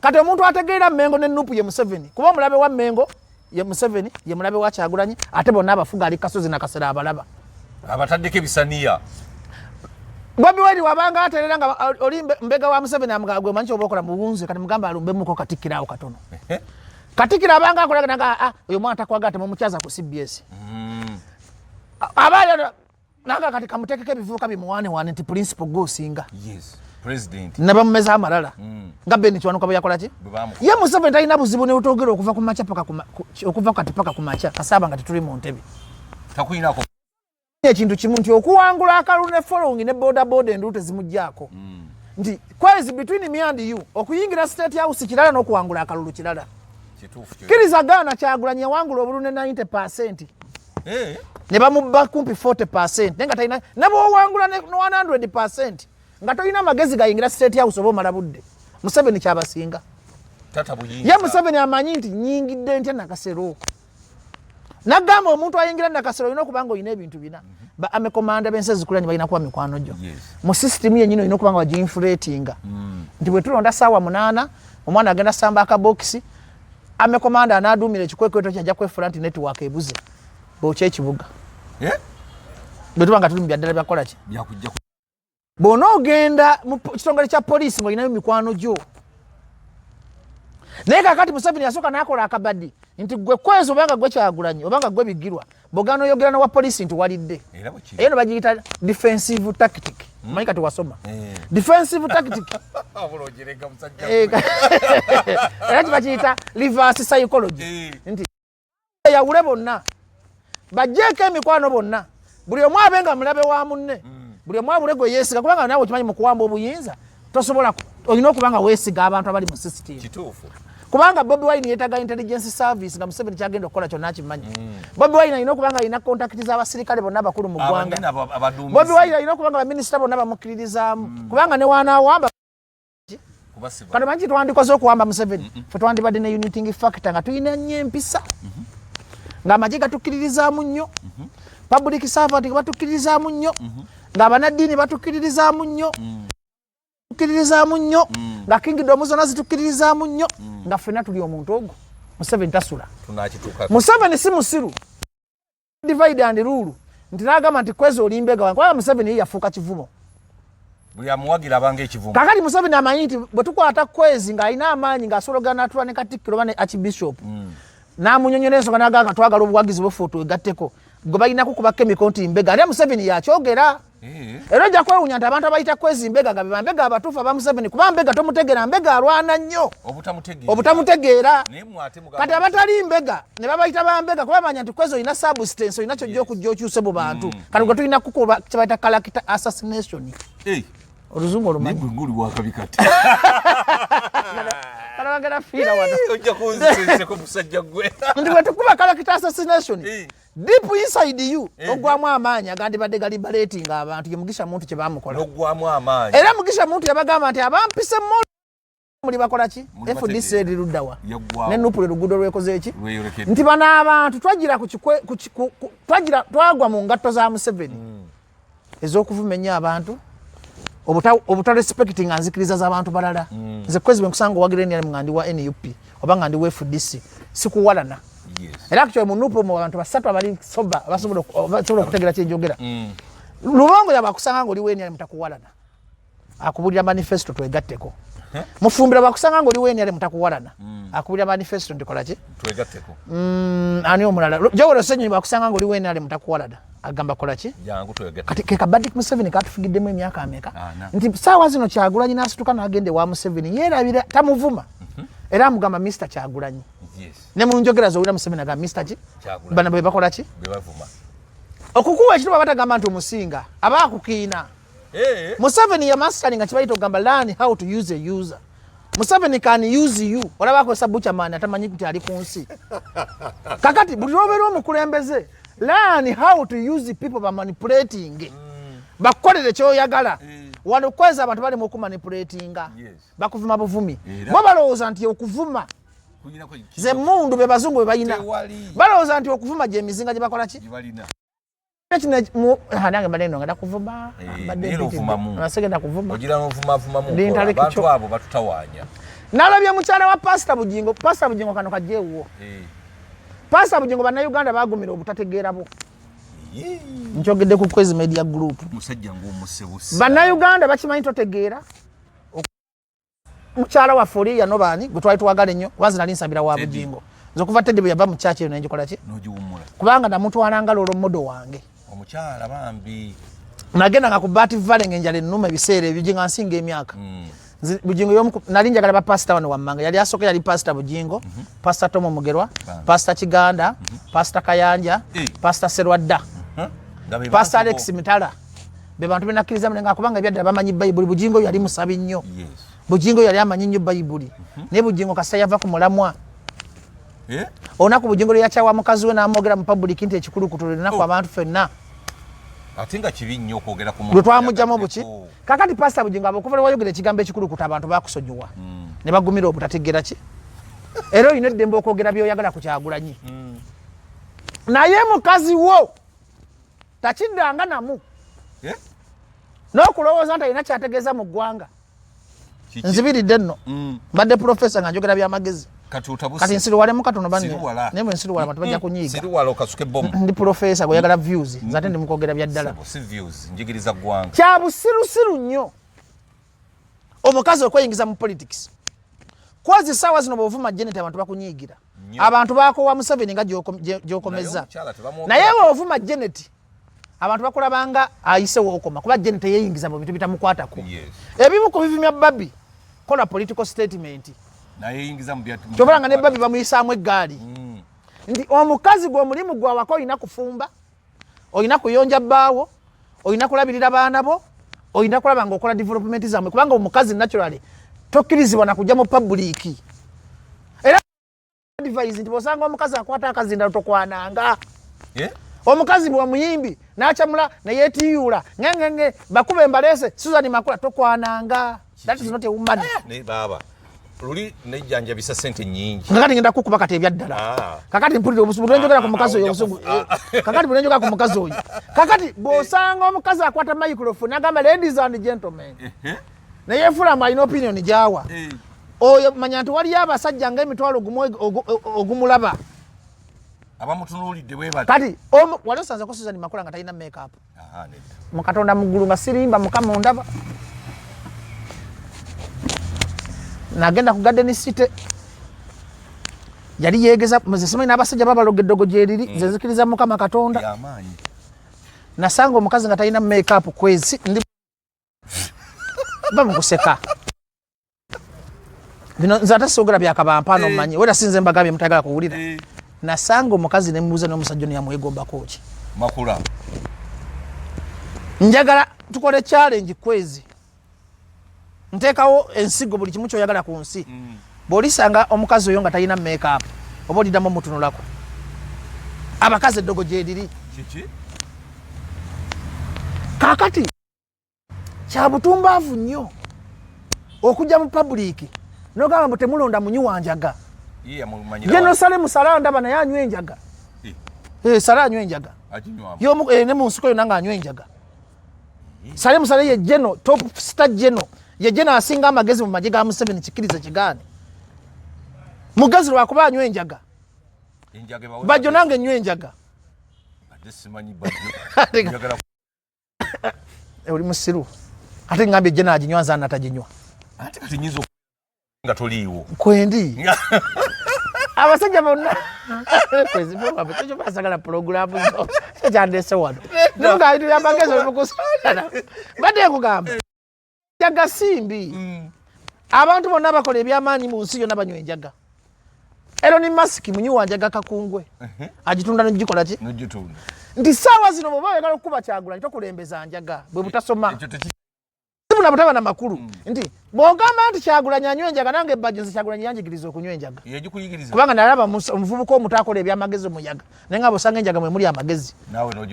Kati omuntu ategeera Mmengo ne Nuupu ye Museveni. Kuba omulabe wa Mmengo ye Museveni, ye mulabe wa Kyagulanyi, ate bonna abafuga ali Kasozi na Kasera abalaba. Abataddeko ebisaniya. Bobi Wine wabanga aterera nga oli mbega wa Museveni amugagwe manchi obokola mu bunzi kati mugamba alumbemuko Katikkiro awo katono. Katikkiro abanga akola nga oyo mwana takwaga ate mumukyaza ku CBS. Abale nanga kati kamutekeke ebivuuka bimuwane nti principal go singa. Yes. President. Nabamumeza amalala. Nga Beni Kiwanuka bwe yakola ki? Ye Museveni talina buzibu ne butogera okuva ku macha paka okuva kati paka ku macha kasaba nga tetuli mu ntebe. Takuyinako. Ekintu kimu nti okuwangula akalulu ne following ne boda enduute zimuggyako. Nti kwezi between me and you okuyingira State House kirala n'okuwangula akalulu kirala. Kiriza Gaana Kyagulanyi yawangula obulune 90%. Ne bamubba kumpi 40%. Nenga talina nabo wangula ne 100%. Nga tolina amagezi gayingira state house oba omala budde. Museveni kyabasinga. Tata buyinza. Ye Museveni amanyi nti nyingidde ntya Nakasero. Nagamba omuntu ayingira Nakasero olina okubanga olina ebintu bina. Amekomanda b'ensi zikulanye balina kuba mikwano gyo. Mu system yennyini olina okubanga waginflatinga. Nti bwe tulonda ssaawa 8 omwana agenda samba akabokisi amekomanda anaadumira ekikwekweto kyajja kwefula nti network ebuze. Bw'okya ekibuga. Bwe tubanga tuli mu byaddala byakola ki? Byakujja. Bw'onoogenda mu kitongole kya poliisi ng'olinayo mikwano gyo. Naye kakati Museveni yasooka n'akola akabaddi nti gwe kwezi obanga gwe Kyagulanyi obanga gwe Bigirwa bw'ogaana oyogera n'owa poliisi nti walidde. Eyo no bagiyita defensive tactic. Manyi kati wasoma. Defensive tactic. Era kibakiyita reverse psychology. Nti yawule bonna bajjeeko emikwano bonna buli omu abenga mulabe wa munne buli omu abule gwe yeesiga kubanga naawe okimanyi mu kuwamba obuyinza tosobola olina okubanga weesiga abantu abali mu system. Kituufu. Kubanga Bobi Wine yeetaga intelligence service nga Museveni kyagenda okukola kyonna akimanyi. Bobi Wine alina okubanga alina kontakiti z'abasirikale bonna abakulu mu ggwanga. Bobi Wine alina okubanga baminisita bonna bamukkiririzaamu kubanga ne wanaawamba kati manyi twandikoze okuwamba Museveni fe twandibadde ne uniting factor nga tulina nnyo empisa ng'amagye gatukkiririzaamu nnyo public servant batukkiririzaamu nnyo ng'abanaddiini batukkiririzaamu nnyo tukkiririzaamu nnyo nga kingdom zonna zitukkiririzaamu nnyo nga ffenna tuli omuntu ogwo Museveni tasula. Museveni si musiru divide and rule nti n'agamba nti kwezi olimbega wange kubanga Museveni ye yafuuka kivumo. Buli amuwagira abange ekivumo. Kakati Museveni amanyi nti bwe tukwata kwezi ng'alina amaanyi ng'asologana atula ne Katikkiro oba ne Archbishop n'amunyonyola ensonga n'agamba twagala obuwagizi bw'effe twegatteko gwe balina kukubako emikono nti mbega naye Museveni yakyogera. Era ojja kwewuunya nti abantu abayita kwezi mbega nga be bambega abatuufu aba Museveni kuba mbega tomutegeera mbega alwana nnyo obutamutegeera. Kati abatali mbega ne babayita bambega kuba bamanya nti kwezi olina substance olina kyojja okujja okyuse mu bantu kati gwe tulina kukuba kyebayita character assassination. Oluzungu olumanyi nguli wakabikati kalabagala fiira wano ojja kunziseko musajja gwe nti bwe tukuba character assassination deep inside you ogwamu amaanyi agandibadde galibalating abantu ye Mugisha Muntu kye bamukola ogwamu amaanyi era Mugisha Muntu yabagamba nti abampise muli bakola ki FDC eruddawa ne Nupule luguudo lwekoze eki nti bano abantu twagira twagwa mu ngatto za Museveni ez'okuvuma ennyo abantu obuta respecting anzikiriza z'abantu balala nze kwezi bwe nkusanga owagire nnyo nga ndi wa NUP oba nga ndi wa FDC sikuwalana. Era kyo mu Nupo mu bantu basatu abali soba basobola okutegeera kyenjogera. Lubongo yabakusanga ng'oli weeni ali mutakuwalana akubulira manifesto twegatteko. Mufumbira bakusanga ng'oli weeni ali mutakuwalana akubulira manifesto ndikola ki twegatteko. Ani omulala Jawolo Ssennyonyi bakusanga ng'oli weeni ali mutakuwalana agamba kola ki jangu twegatteko. Kati ke kabadde Museveni katufigiddemu emyaka ameka nti saawa zino Kyagulanyi n'asituka n'agende wa Museveni yeerabira tamuvuma era amugamba Mr. Kyagulanyi. Ne mu njogera zowulira Museveni agamba Mr. ki bana bwe bakola ki bebavuma okukuwa ekituba batagamba nti omusinga aba akukiina. Museveni ya mastering nga kibayita ogamba learn how to use a user. Museveni can use you olaba akozesa buchamani atamanyi kuti ali ku nsi kakati buli lwobeera omukulembeze learn how to use people by manipulating bakolere kyoyagala wano kweza abantu bali mu okumanipulatinga bakuvuma buvumi bo balowooza nti okuvuma ze mundu be bazungu be bayina balowooza nti okuvuma gye emizinga gye bakola ki nange balendo ngenda kuvuma nasegenda kuvuma abantu abo batutawaanya. Nalabye mukyala wa Pastor Bugingo kano kajeewo Pastor Bugingo bannayuganda bagumira obutategeera bo nkyogedde ku Kwezi Media Group musajja ng'omusebusa bannayuganda bakimanyi totegeera mukyala wa Folia Nobani gwe twali twagala ennyo wanze nali nsabira wa Bugingo nze okuva Teddy bwe yava mu kyaki eno nenjikola ki n'ogiwummula kubanga namutwalanga lolo modo wange omukyala bambi nagenda nga ku Bati Valley ngenjala ennuma ebiseera ebyo nga nsinga emyaka Bugingo nali njagala ba pastor wano wammanga yali asooka yali Pastor Bugingo Pastor Tomo Mugerwa Pastor Kiganda Pastor Kayanja Pastor Serwadda Pastor Alex Mitala be bantu benakkiriza nga kubanga ebyaddala bamanyi Bayibuli. Bugingo yali musabi nnyo Bugingo yali amanyi nnyo Bayibuli naye Bugingo kasita yava ku mulamwa onaku bujingo yakyawa mukazi we n'amwogera mu public nti ekikulukutu lunaku abantu ffenna atenga kibi nnyo okwogera ku muntu lwe twamugjamu buki kakati pasita bujingo abokuva wayogera ekigambo ekikulukutu abantu bakusonyiwa ne bagumira obutategeera ki era olina eddembe okwogera byoyagala ku Kyagulanyi naye mukazi wo takiddanga namu n'okulowooza nti alina kyategeeza mu ggwanga nzibiridde nno mbadde profesa nga njogera byamagezi kati nsiruwalemu katono naye bwe nsiruwala abantu bajja kunyiiga ndi profesa gweyagala views nze ate ndi mukwogera bya ddala kya busirusiru nnyo omukazi okweyingiza mu politics kwazi saawa zino bw'ovuma Janet abantu bakunyiigira abantu bakowa Museveni nga gy'okomeza naye bw'ovuma Janet abantu bakulabanga ayise wookoma kuba Janet yeyingiza mu bintu bitamukwatako ebimu ku bivumya Babi kola political statement kyobalanga ne Babi bamuyisaamu eggaali nti omukazi gw'omulimu gwawako olina kufumba olina kuyonja bbaawo olina kulabirira baana bo olina kulaba nga okola development zammwe kubanga omukazi naturally tokkirizibwa na kujja mu public era advise nti bw'osanga omukazi akwata akazindalo tokwananga omukazi bwa muyimbi n'akyamula ne yeetiyuula ngenge bakuba embaleese Susan Makula tokwananga that is not a woman ne baba luli nejjanja bisa sente nyingi kakati ngenda kukuba kati ebyaddala kakati mpulire obusubu njogera ku mukazi oyo obusubu kakati bwe njogera ku mukazi oyo kakati bw'osanga omukazi akwata microphone agamba ladies and gentlemen ne yeefula mu alina opinion gyawa oyo manya nti waliyo abasajja ng'emitwalo ogumulaba abamutunuulidde bwe bati kati wali osanzeko Susan Makula nga talina makeup mu Katonda muggulu nga sirimba Mukama ondaba nagenda ku Garden City yali yeegeza muzesimanyi n'abasajja babalogeddogo gyeriri zenzikiriza Mukama Katonda nasanga omukazi nga talina makeup kwezi ndi bamukuseka bino nze ate soogera byakabampaano mmanyi wera sinze mbagambye mutayagala kuwulira nasanga omukazi ne mmubuuza n'omusajja ono yamwegombako ki Makula njagala tukole challenge kwezi nteekawo ensigo buli kimu kyoyagala ku nsi bw'olisanga omukazi oyo nga talina makeup oba oliddamu omutunulako abakazi eddogo gyeriri kaakati kya butumbaavu nnyo okujja mu public n'ogamba mbu temulonda munyi wanjaga Jerusalemu Sala ndaba naye anywa enjaga Sala anywa enjaga ne mu nsiko yonna nga anywa enjaga Salemu Sala ye Jeno top star Jeno ye Jeno asinga amagezi mu magye ga Museveni kikiriza kigaane mugazi lwakuba anywa enjaga Bajjo nange nywa enjaga oli musiru ate ngambye Jeno aginywa nzana ataginywa ate kati nyizo nga toliiwo kwendi abasajja bonna kwezi bwa betejo basagala programu zo kyandese wano nunga itu yabagezo mukusana bade kugamba jaga simbi abantu bonna bakola ebyamaanyi mu nsi yonna banywa enjaga ero ni masiki munyi wanjaga kakungwe agitunda n'ogikola ki n'ogitunda nti saawa zino bwe bayagala okuba Kyagulanyi tokulembeza njaga bwe butasoma na butaba na makulu nti bwogamba nti Kyagulanyi anywa enjaga nange Bajjo Kyagulanyi yanjigiriza okunywa enjaga kubanga nalaba omuvubuka omutakola ebyamagezi omuyaga naye nga bw'osanga enjaga mwe muli amagezi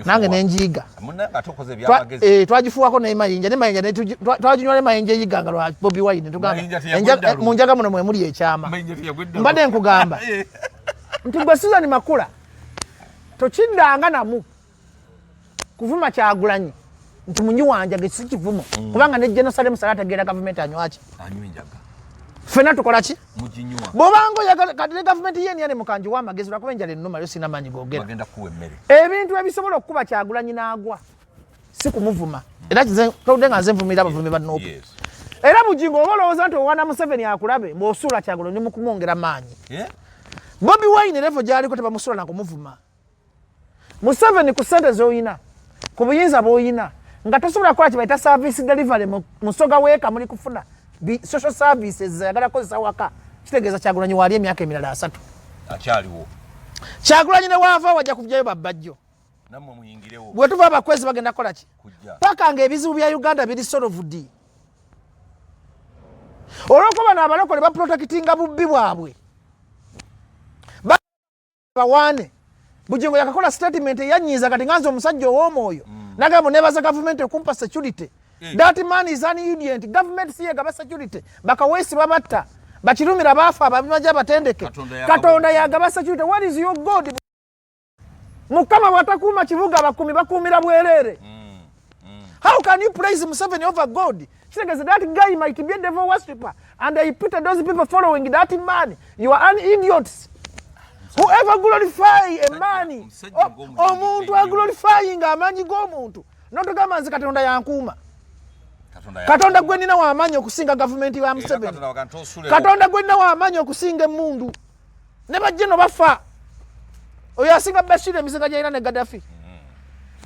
nange nenjiiga twagifuwako nemayinja twaginywa nemayinja eyiganga lwa Bobi Wine tugamba mu njaga muno mwe muli ekyama mbadde nkugamba nti gwe Susan Makula tokiddanga namu kuvuma Kyagulanyi nti munyi wanjaga si kivumo kubanga ne Jerusalemu Sala ategeera gavumenti anywaki anywa enjaga ffenna tukola ki muginywa bw'obanga oyagala kati ne gavumenti yeni mukanji w'amagezi lwakuba enjala ennuma yo sina maanyi googera bagenda kuwa emmere ebintu ebisobola okukuba Kyagulanyi n'agwa si kumuvuma era toludde nga nze nvumira abavumi bannoopu era bujingo oba olowooza nti owana Museveni akulabe bw'osuula Kyagulanyi mu kumwongera maanyi Bobi Wine levo gy'aliko tebamusuula na kumuvuma Museveni ku ssente z'oyina ku buyinza bw'oyina nga tosobola kukola kibayita service delivery mu soga weeka muli kufuna social services zayagala kozesa waka kitegeeza Kyagulanyi waali emyaka emirala 3 akyaliwo Kyagulanyi ne waava wajja kuvyayo babbajjo nammwe muyingirewo bwe tuva abakwezi bagenda kukola ki paka nga ebizibu bya Uganda biri solved olw'okuba n'abalokole baprotectinga bubbi bwabwe bawane Bujingo yakakola statement yanyiza kati nganzo omusajja ow'omwoyo nagamba nebaza government okumpa security. That man is an idiot. Government siye gaba security bakawesi babatta bakirumira bafa ababimaja batendeke Katonda yagaba security. What is your God? Mukama batakuma kibuga bakumi bakumira bwerere. How can you praise Museveni over God? Because that guy might be a devil worshipper and he put those people following that man. You are an idiot. Whoever glorify a man, omuntu glorifying a man gomuntu. Not kama nzi Katonda yankuma. Katonda gwe nina wamanyi okusinga government ya Museveni. Katonda gwe nina wamanyi okusinga emundu. Ne bajjeno bafa. Oyo asinga Bashir emisinga gyalina ne Gaddafi.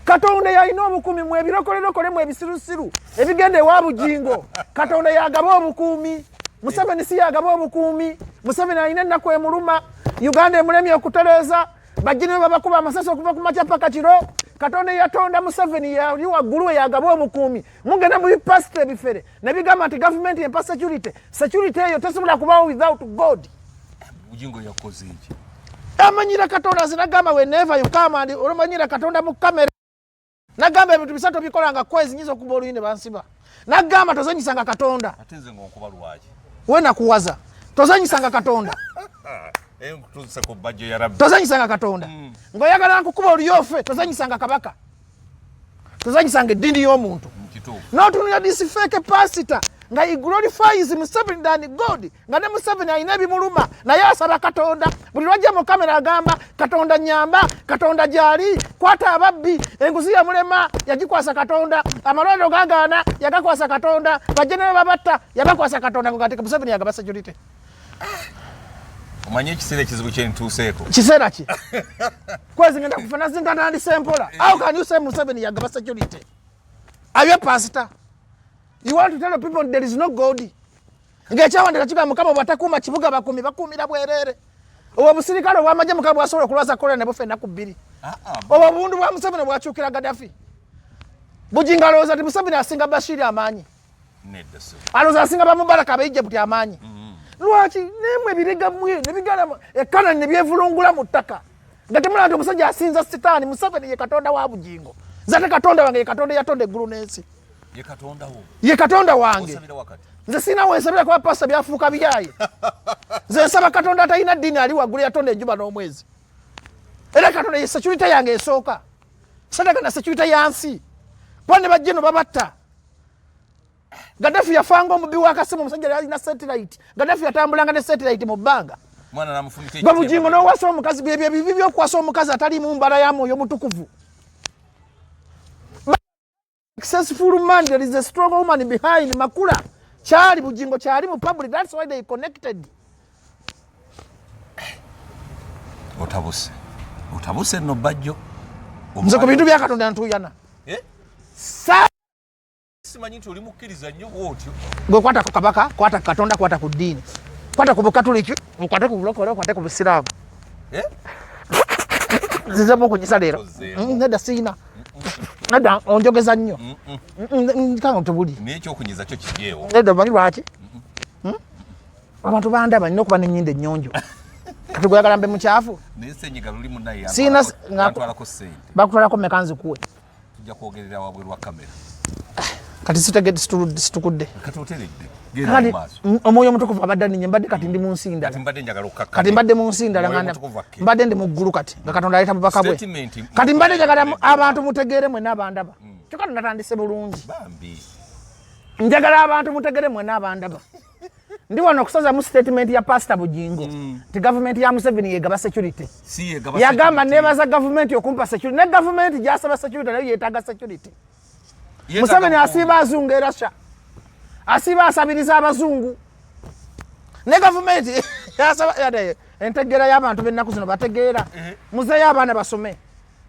Katonda yalina obukumi mu ebirokolero mu ebisirusiru ebigende wa Bujingo. Katonda yagaba obukumi. Museveni si yagaba obukumi. Museveni alina ennaku emuluma. Uganda emulemi okutereeza bajjine babakuba amasasi okuva ku makya paka kiro. Katonda yatonda Museveni yali waggulu yagaba obukumi. Mugenda mu bipasite ebifere ne bigamba nti government empa security. Security eyo tesobola kubawo without God. Bujingo yakoze iki? Amanyira Katonda zinagamba whenever you come and olumanyira Katonda mu kamera. Nagamba ebintu bisatu bikolanga kwezi nyizo kuba oluyine bansiba. Nagamba tozanyisanga Katonda. Ate nze ng'okuba lwaki? Wena kuwaza. Tozanyisanga Katonda. Nkutuzisa ku bajje ya Rabbi. Tozanyisanga Katonda. Ngoyagala nkukuba oluyofe tozanyisanga kabaka. Tozanyisanga eddiini y'omuntu. Not only this fake pastor. Nga he glorifies Museveni than God. Nga ne Museveni alina ebimuluma naye asaba Katonda. Buli lwajja mu kamera agamba Katonda nyamba, Katonda gyali, kwata ababbi, enguzi ya mulema yagikwasa Katonda, amalwaliro gagaana yagakwasa Katonda, bajjenero babatta yabakwasa Katonda ngati Museveni yagaba security. Omanye ekiseera ekizibu kye ntuuseeko. Kiseera ki? Kwezi ngenda kufuna zingana ndi sempola. How can you say Museveni yagaba security? Are you a pastor? You want to tell people there is no God. Ngechawandika kigamba Mukama batakuma kibuga bakumi bakumira bwerere. Owa busirikale wamaje Mukama asobola kulwaza kola ne bufenda ku bbiri. Owa bundu bwa Museveni bwachukira Gaddafi. Bujinga loza ati Museveni asinga Bashir amanyi. Nedda so. Aloza asinga ba Mubarak Egypt amanyi. Lwaki nemwe biriga mwe ne bigala ekana ne byevulungula mu ttaka. Ngati mulando omusajja asinza sitaani Museveni ye Katonda wa Bujingo. Zate Katonda wange ye Katonda yatonda eggulu n'ensi. Ye Katonda wo. Ye Katonda wange. Osabira wakati. Nze sina wensabira kwa pasta byafuuka byaye. Nze nsaba Katonda atalina ddiini ali waggulu yatonda enjuba n'omwezi. Era Katonda ye security yange esooka. Sadaka na security yansi. Bone bajjeno babatta. Gaddafi yafanga omubbi wa kasimu omusajja alina satellite. Gaddafi yatambulanga ne satellite mu bbanga. Mwana namufumite. Bujingo n'owasa omukazi bye bibi by'okwasa omukazi atali mu mbala ya mwoyo mutukuvu. Successful man, there is a strong woman behind Makula. Chali Bujingo chali mu public. That's why they connected. Otabuse. Otabuse no bajjo. Nze ku bintu bya Katonda ntuyana. Sa simanyi nti oli mukkiriza nnyo bw'otyo. Gwe kwata ku kabaka, kwata ku Katonda, kwata ku ddiini. Kwata ku Bukatuliki, kwata ku bulokole, kwata ku Busiraamu. Nzize mu kunyisa leero. Nedda siina. Nedda onjogeza nnyo. Kanga tubuli. N'ekyokunyiza kyo kijeewo. Nedda bali lwaki? Abantu bandaba nnyo okuba n'ennyindo ennyonjo. Kati gweyagala mbe mukyafu? N'essenyiga luli munnaye batwalako ssente. Bakutwalako mmeka nzikuwe? Tujja kwogerera wabweru wa kamera. Kati sitegedde situkudde. Kati oteredde. Genda mu maaso. Omwoyo omutukuvu abadde ninye mbadde kati ndi mu nsi ndala. Kati mbadde njagala okukkakanya. Kati mbadde mu nsi ndala ngana. Mbadde ndi mu ggulu kati. Nga Katonda aleta bubaka bwe. Kati mbadde njagala abantu mutegeere mwe n'abandaba. Kyokka natandise bulungi. Bambi. Njagala abantu mutegeere mwe n'abandaba. Ndi wano okusaza mu statement ya Pastor Bujingo. Ti government ya Museveni yegaba security. Si yegaba security. Yagamba nebaza government okumpa security. Ne government gyasaba security nayo yeetaaga security. Museveni asiba azungu era sha. Asiba asabiriza abazungu. Ne government yasaba yade entegera y'abantu b'ennaku zino bategeera. Muzeeyo abaana basome.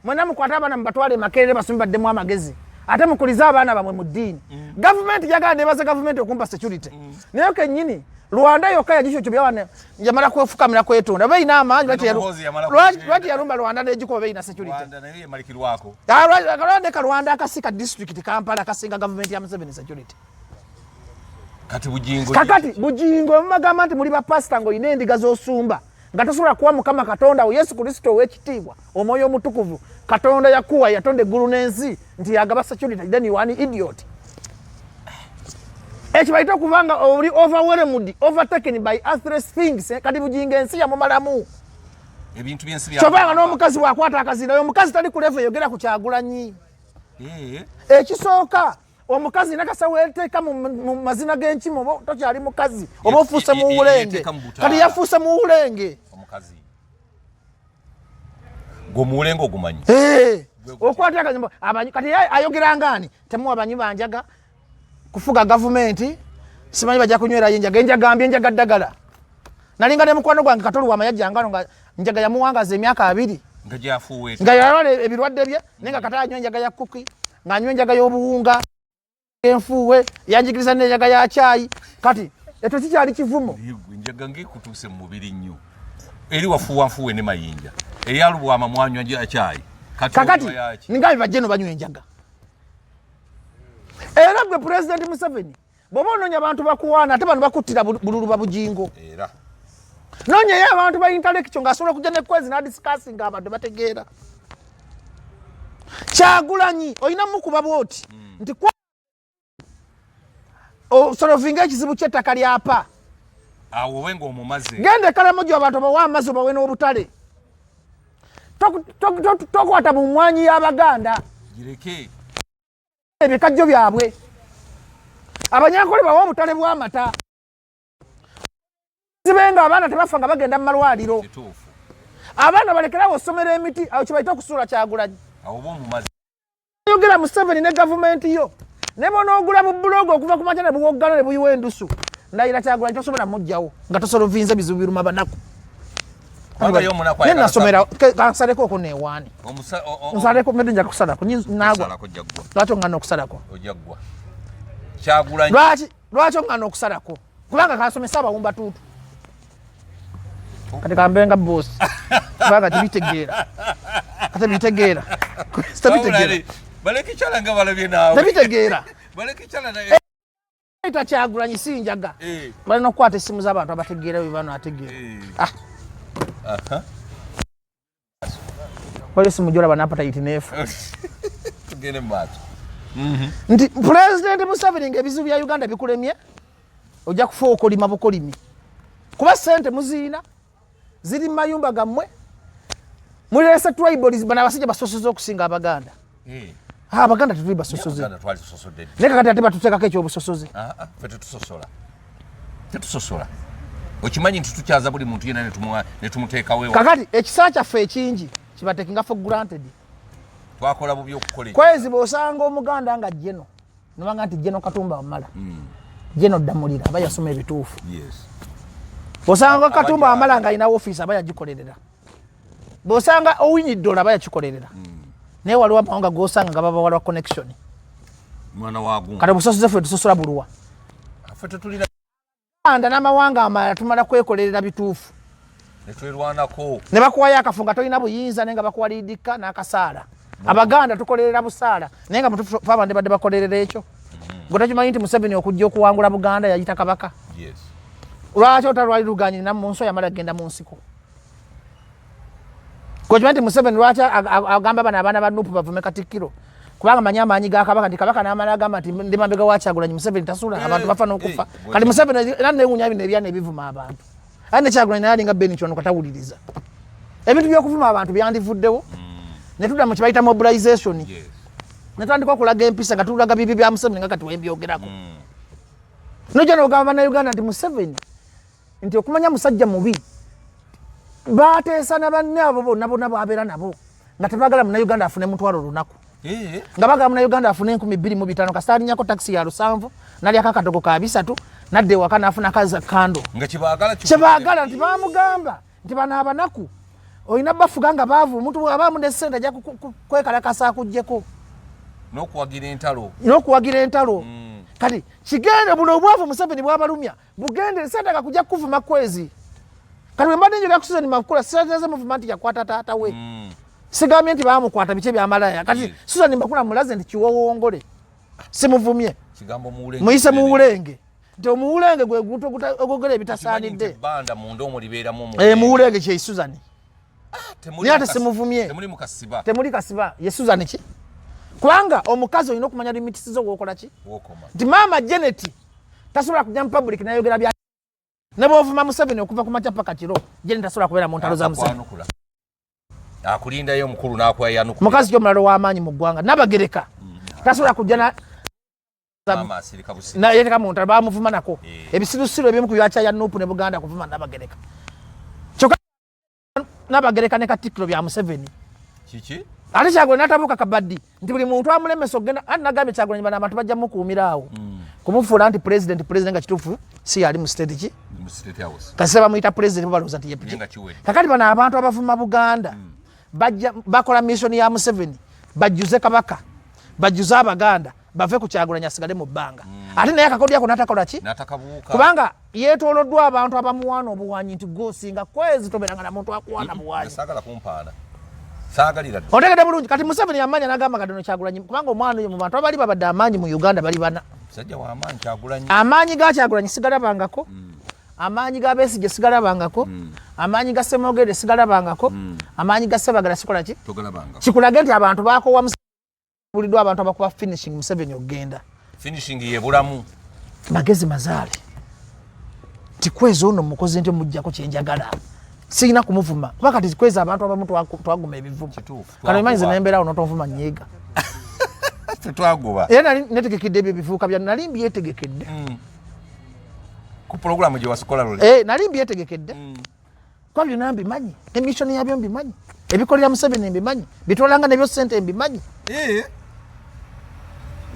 Mwena mukwata abaana mubatwale makerere basome baddemu amagezi. Ate mukuliza abaana bamwe mu ddiini. Government yagala nebaza government okumpa security. Naye kennyini Rwanda yokka yagisho kyo byawana yamala kwefukamira kwetonda. Bayina amaanyi lwaki yarumba Rwanda n'egikuba bayina security. Rwanda naye yamalikirwako. Rwanda akasika district Kampala akasinga government ya Museveni security. Kati Bujingo. Kakati Bujingo mumagamba nti muli ba pastor ngo ine endiga z'osumba. nga tosobola kuwa Mukama Katonda wo Yesu Kristo ow'ekitiibwa omwoyo omutukuvu Katonda yakuwa yatonda eggulu n'ensi nti yagaba security then you are an idiot. Ekibaita okubanga oli overwhelmed overtaken by earthly things kati bujinga ensi yamumalamu ebintu byensi bya kyobanga n'omukazi bwakwata akazina oyo omukazi tali ku level yogera ku Kyagulanyi. Ekisooka omukazi nakasa weteeka mu mazina g'enkimo tokyali mukazi oba ofuuse mu wulenge kati yafuuse mu wulenge omukazi gomuwulenge ogumanyi okwata akazina kati ayogera ngani temuwa abanyi banjaga kufuga gavumenti simanyi bajja kunywera yenjaga enjagambye enjaga ddagala nalinga ne mukwano gwange Katolu wa mayajja ngano nga njaga yamuwangaza emyaka 2 nga jafuwe nga yalwala ebirwadde bye nenga kata anywa enjaga ya kuki nga anywa enjaga y'obuwunga enfuwe yanjigiriza n'enjaga ya chai kati eto kikyali kivumo enjaga ng'ekutuse mu mubiri nnyo eri wafuwa nfuwe ne mayinja eyalubwama mwanywa ya chai kakati ningabi bajjeno banywa enjaga. Era gwe President Museveni bw'oba onoonya abantu bakuwaana ate bano bakuttira bululu babujingo era noonyeyo abantu ba intellectual ng'asobola okujja ne kwezi n'adiscussing abantu bategeera. Kyagulanyi olina mukuba bwoti nti osolovinga ekizibu ky'ettaka lyapa awo wenga omumaze genda Karamoja abantu bawa amazzi bawe n'obutale tokwata mu mmwanyi y'Abaganda gireke ebikajjo byabwe abanyankole bawa obutale bw'amata zibenga abaana tebafa nga bagenda mu malwaliro abaana balekerawo osomera emiti awo kibaita okusuula Kyagulanyi awo bomumaze yogera Museveni ne gavumenti yo ne bonoogula mu bulogo okuva ku makya ne buwoggana ne buyiwa endusu ndayira Kyagulanyi tosobola mujjawo nga tosolovinze bizibu biruma banaku nasomera kansaleko okwo newaani nsaleko medde nja kusalako nagwa lwaki oŋŋana okusalako lwaki oŋŋana okusalako kubanga kansomesa abawumba tuutu kati kambenga bosi kubanga tebitegeera tebitegeera tebitegeera ita Kyagulanyi si njaga balina okukwata essimu z'abantu abategeera bye bano ategeera wali essimu gyola banapatayiti neefu tugende maaso nti President Museveni ng'ebizibu bya Uganda bikulemye ojja kufa okolima bukolimi kuba sente muziina ziri mu mayumba gammwe mulese tribalism bano abasajja basosoze okusinga Abaganda Abaganda tetuli basosoze naye kakati ate batuteekako ekyobusosoze ffe tetusosola okimanyi nti tukyaza buli muntu yena ne tumuteekawo kakati ekisa kyaffe ekingi kibatekinga for granted twakola bubi okukola kwezi bw'osanga Omuganda nga jeno nobanga nti Jeno Katumba Wamala Jeno Ddamulira aba yasoma ebituufu bw'osanga Katumba Wamala nga alina ofiisi aba yagikolerera bw'osanga Owiny Dollo aba yakikolerera naye waliwo amawanga g'osanga nga baba waliwo connection mwana wagunga kati obusosoze ffe tusosola buluwa ffe tetulina anda n'amawanga amalala tumala kwekolerera bituufu netwerwanako ne bakuwayo akafu nga tolina buyinza naye nga bakuwa liidika n'akasaala Abaganda tukolerera busaala naye nga mutufu abandi badde bakolerera ekyo ng'otakimanyi nti Museveni okujja okuwangula Buganda yayita kabaka lwaki otalwali luganyi namu nsi yamala genda mu nsiko kokimanyi nti Museveni lwaki agamba bano abaana ba Nuupu bavume Katikkiro kubanga manyi amaanyi ga kabaka nti kabaka n'amala agamba nti ndi mabega wa Kyagulanyi Museveni tasula abantu bafa n'okufa kati Museveni era neewuunya bino ebyana ebivuma abantu ate ne Kyagulanyi naye alinga Beni Kyono katawuliriza ebintu by'okuvuma abantu byandivuddewo ne tudda mu kibayita mobilization ne tutandika okulaga empisa nga tulaga bibi bya Museveni nga kati wembyogerako nojja n'ogamba bannayuganda nti Museveni nti okumanya musajja mubi baateesa na banne abo bonna baabeera nabo nga tebaagala munnayuganda afune mutwalo lunaku nga baagala munnayuganda afune 2500 kasita alinyako takisi ya 700 nalyako akatogo ka 300 nadda ewaka n'afuna kaza kando kyebaagala nti baamugamba nti bano abanaku olina bafuga nga baavu omuntu abaamu ne ssente ajja kwekalakasa akuggyeko n'okuwagira entalo kati kigende buno obwavu Museveni bwabalumya bugende ssente akakujja kuvuma kwezi kati bwe mbadde njogera ku Susan Makula siraze muvuma nti yakwata taata we sigambye nti baamukwata biki ebyamalaya kati Susan Makula mulaze nti kiwowongole simuvumye muyise mu wulenge Tomuulenge gwe guto ogogera ebitasaanidde. Banda munda omuliberamu mu. Muulenge kye Suzan. Temuli. Ate simuvumye. Temuli mukasiba. Temuli kasiba. Ye Suzan ki? Kubanga omukazi olina okumanya limits zo gwokola ki? Wokoma. Nti Maama Janet tasobola kujja mu public nayogera bya ne bw'ovuma Museveni okuva ku makya paka kiro Janet tasobola kubeera mu ntalo za Museveni. Akulindayo omukulu n'akwayanukula. Mukazi ky'omulalo w'amaanyi mu ggwanga Nabagereka tasobola kujja na Maama asirika busi. na yeteka mu ntalo bamuvuma nako ebisirusiru ebimu ku byakya ya Nuupu ne Buganda kuvuma Nabagereka. Kyokka Nabagereka ne Katikkiro bya Museveni. Kiki? Ate Kyagulanyi n'atabuuka kabaddi nti buli muntu amulemesa okugenda ate nagambye Kyagulanyi bano abantu bajja mukuumira awo kumufuula nti president nga kituufu si yali mu state ki Mu State House. kasi bamuyita president balowooza nti ye kakati bano abantu abavuma Buganda bajja bakola mission ya Museveni bajjuze Kabaka bajjuze Abaganda bave ku Kyagulanyi asigale mu bbanga ate naye akakodya ko n'atakola ki N'atakabuuka. kubanga yeetooloddwa abantu abamuwaana obuwanyi nti gosinga kwezi tobeeranga na muntu akuwaana buwanyi Saagala kumpaana. Saagalira. otegedde bulungi kati Museveni yamanya n'agamba katono Kyagulanyi kubanga omwana oyo mu bantu abali babadde amaanyi mu Uganda bali bana Sajja wa amaanyi Kyagulanyi. amaanyi ga Kyagulanyi sigalabangako amaanyi ga Besigye sigalabangako amaanyi ga Ssemwogere sigalabangako amaanyi ga Ssebaggala sikola ki Togalabanga. kikulage nti abantu bakowa buliddwa abantu abakuba finishing Museveni ogenda Finishing ye bulamu. magezi mazaale tikwezi ono mukozi nti mujjako kyenjagala sirina kumuvuma kuba kati tikwezi abantu abamu twaguma ebivumu kano imanyize nembeerawo notovuma nyeega Tetwagoba. era nali netegekedde ebyo ebivuuka bya nali mbyetegekedde Ku programu gye wasikola lole. nali mbyetegekedde kwa byonna mbimanyi emission yabyo mbimanyi ebikolera Museveni mbimanyi bitwalanga nebyo ssente mbimanyi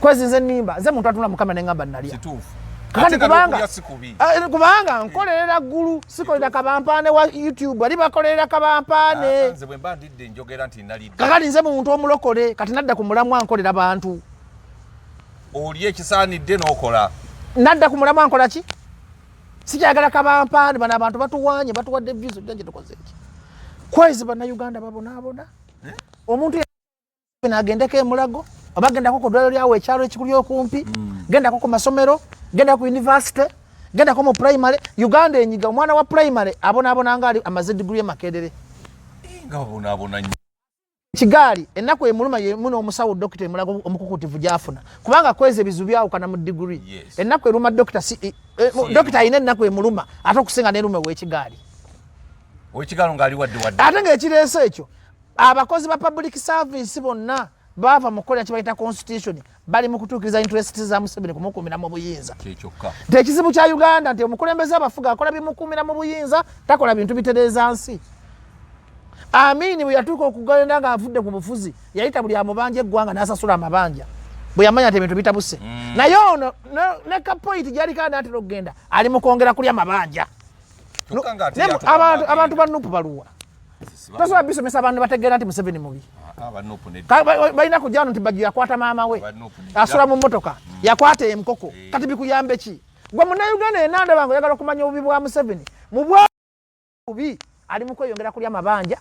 kwezi nze nimba nze muntu atula mukama nengamba nalya Kituufu. kakati kubanga sikubi. kubanga nkolerera ggulu sikolera kabampaane wa YouTube ali bakolerera kabampaane Nze bwe mba ndidde njogera nti nalidde. kakati nze muntu omulokole kati nadda ku mulamwa nkolera bantu Oli ekisaanidde n'okola. nadda ku mulamwa nkola ki sikyagala kabampaane bano abantu batuwanye batuwadde views ojja tukoze ki kwezi bannayuganda babonaabona omuntu agendeko emulago oba gendako ku ddwaliro lyawo ekyalo ekikulu okumpi gendako ku masomero gendako ku university gendako mu primary Uganda enyiga omwana wa primary abonaabona nga ali amaze degree Makerere Nga babonaabona nnyo. Kigaali ennaku emuluma yemuno omusawo dokita emulago omukukutivu gyafuna kubanga kwezi ebizu byawukana mu degree ennaku eruma dokita dokita ayina ennaku emuluma ate okusinga n'eruma ow'ekigaali Ow'ekigaalo ng'ali wadde. ate ng'ekireese ekyo abakozi ba public service bonna bava mu kukola kibayita constitution bali mu kutuukiriza interest za Museveni kumukuumira mu buyinza Kyekyoka. tekizibu kya Uganda nti omukulembeze abafuga akola bimukuumira mu buyinza takola bintu bitereeza nsi Amini bwe yatuuka okugenda ng'avudde ku bufuzi yayita buli amubanja eggwanga n'asasula amabanja bwe yamanya nti ebintu bitabuse naye ono ne kapoint gyali kandi atera okugenda ali mu kwongera kulya mabanja abantu ba Nuupu baluwa tasobola bisomesa abantu bategeera nti Museveni mubi balina kujja wano nti Bajjo yakwata maama we asula mu mmotoka yakwata enkoko kati bikuyambe ki gwe munnayuganda enanda bange oyagala okumanya obubi bwa Museveni mu bwabubi ali mu kweyongera kulya mabanja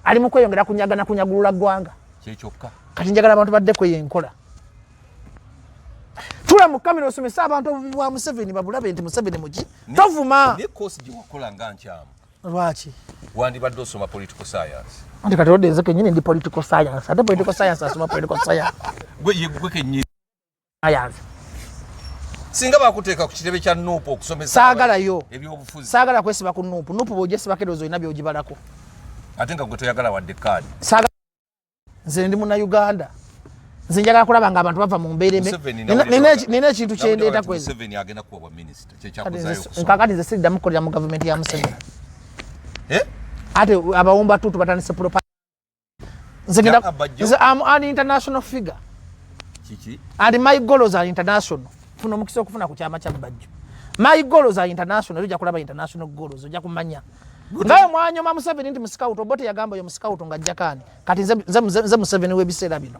ali mu kweyongera kunyagana kunyagulula ggwanga Kyekyoka. kati njagala abantu badde kweyenkola tula mu kamera osomesa abantu obubi bwa Museveni babulabe nti Museveni muki tovuma Ne course gye wakola nga nkyamu. lwaki Wandibadde osoma political science. andi kati odde nze kenyini ndi political science ate political science asoma political science Gwe kennyini. science Singa bakuteeka ku kitebe kya Nuupu okusomesa saagalayo ebyobufuzi. saagala kwesiba ku Nuupu Nuupu bw'ogyesibako erozo olina by'ogibalako Ate nga gwe toyagala wadde kaadi. saagala nze ndi munnayuganda nze njagala kulaba nga abantu bava mu mbeera embi nina ekintu kyendeeta kwezi Museveni agenda kuwa bwa minisita kyekyakozaayo okusoma. nkakati nze siriddamu kukolera mu gavumenti ya Museveni ate abawumba tutu batandise propa nze I'm an international figure Kiki? and my goals are international funa omukisa okufuna ku kyama kya Bajjo my goals are international ojja kulaba international goals ojja kumanya ngayo mwanyoma Museveni nti musikauto bote yagamba yo musikauto ngajjakani kati nze Museveni w'ebiseera bino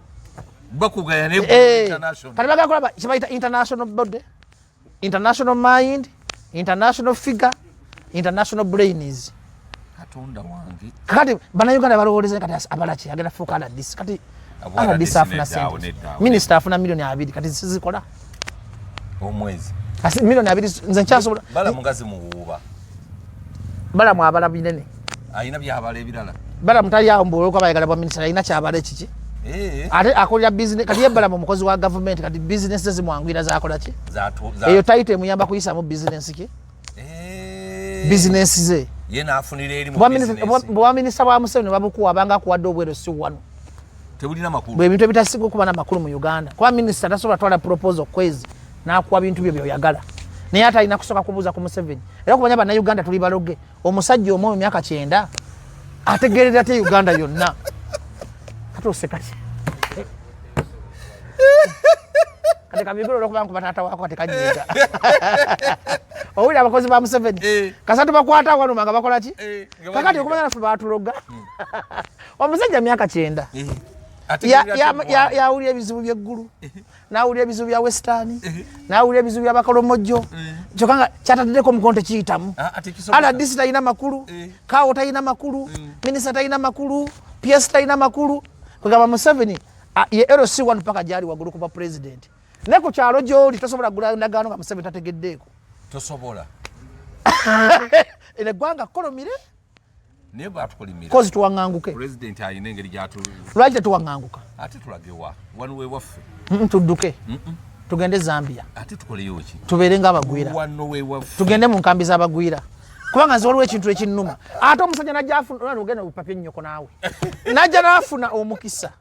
bakugaya ne international kati bagala kulaba kibayita international body international mind international figure international brains Katonda wange. kati bannayuganda balowoleza kati abalaki agenda fuuka aladisi kati aladisi afuna sente minisita afuna milioni 2 kati sizikola omwezi asi milioni 2 nze nkyasobola bala mugazi muwuba bala mwabala binene ayina byabala ebirala bala mutali awo mbolo kwa bayagala bwa minister ayina kyabala kiki ate akolera business kati yebala mu mukozi wa government kati business zimwangwira zakola ki eyo title muyamba kuyisa mu business ki business ze yena afunira eri mu business bwa minister wa Museveni babukuwa banga kuwadde obwero si wano tebulina makulu bwe bintu ebitasigo kuba na makulu mu Uganda kwa minister tasobola twala proposal kwezi nakuwa bintu byo byoyagala naye ate alina kusoka kubuuza ku Museveni era kumanya bana Uganda tuli baloge omusajja omwo myaka 9 ategerera te Uganda yonna katosekati kati kabigolo lokuba nkuba tata wako kati kanyiga owuli abakozi ba Museveni kasatu bakwata wano manga bakola ki kakati okumanya nafu batuloga omusajja myaka 9 yawulira ebizibu by'eggulu nawulira ebizibu bya Western nawulira ebizibu bya Bakolomojjo kyokanga kyataddeko omukono tekiyitamu ala disi talina makulu kawo talina makulu minisita talina makulu PS talina makulu kugamba Museveni ye LC1 paka jali waggulu kuba president ne ku kyalo gy'oli tosobola gula ndagaano nga Museveni tategeddeeko tosobola ene gwanga kolomire ne batukolimira kozi tuwanganguke president ayina engeri gyatu lwaki tuwanganguka ate tulagewa wanu we waffe tudduke tugende Zambia ate tukoleyo ki tubeere nga abagwira wanu we waffe tugende mu nkambi z'abagwira kubanga nze waliwo ekintu ekinnuma ate omusajja najja afuna ogenda bupapya ennyoko naawe najja naafuna omukisa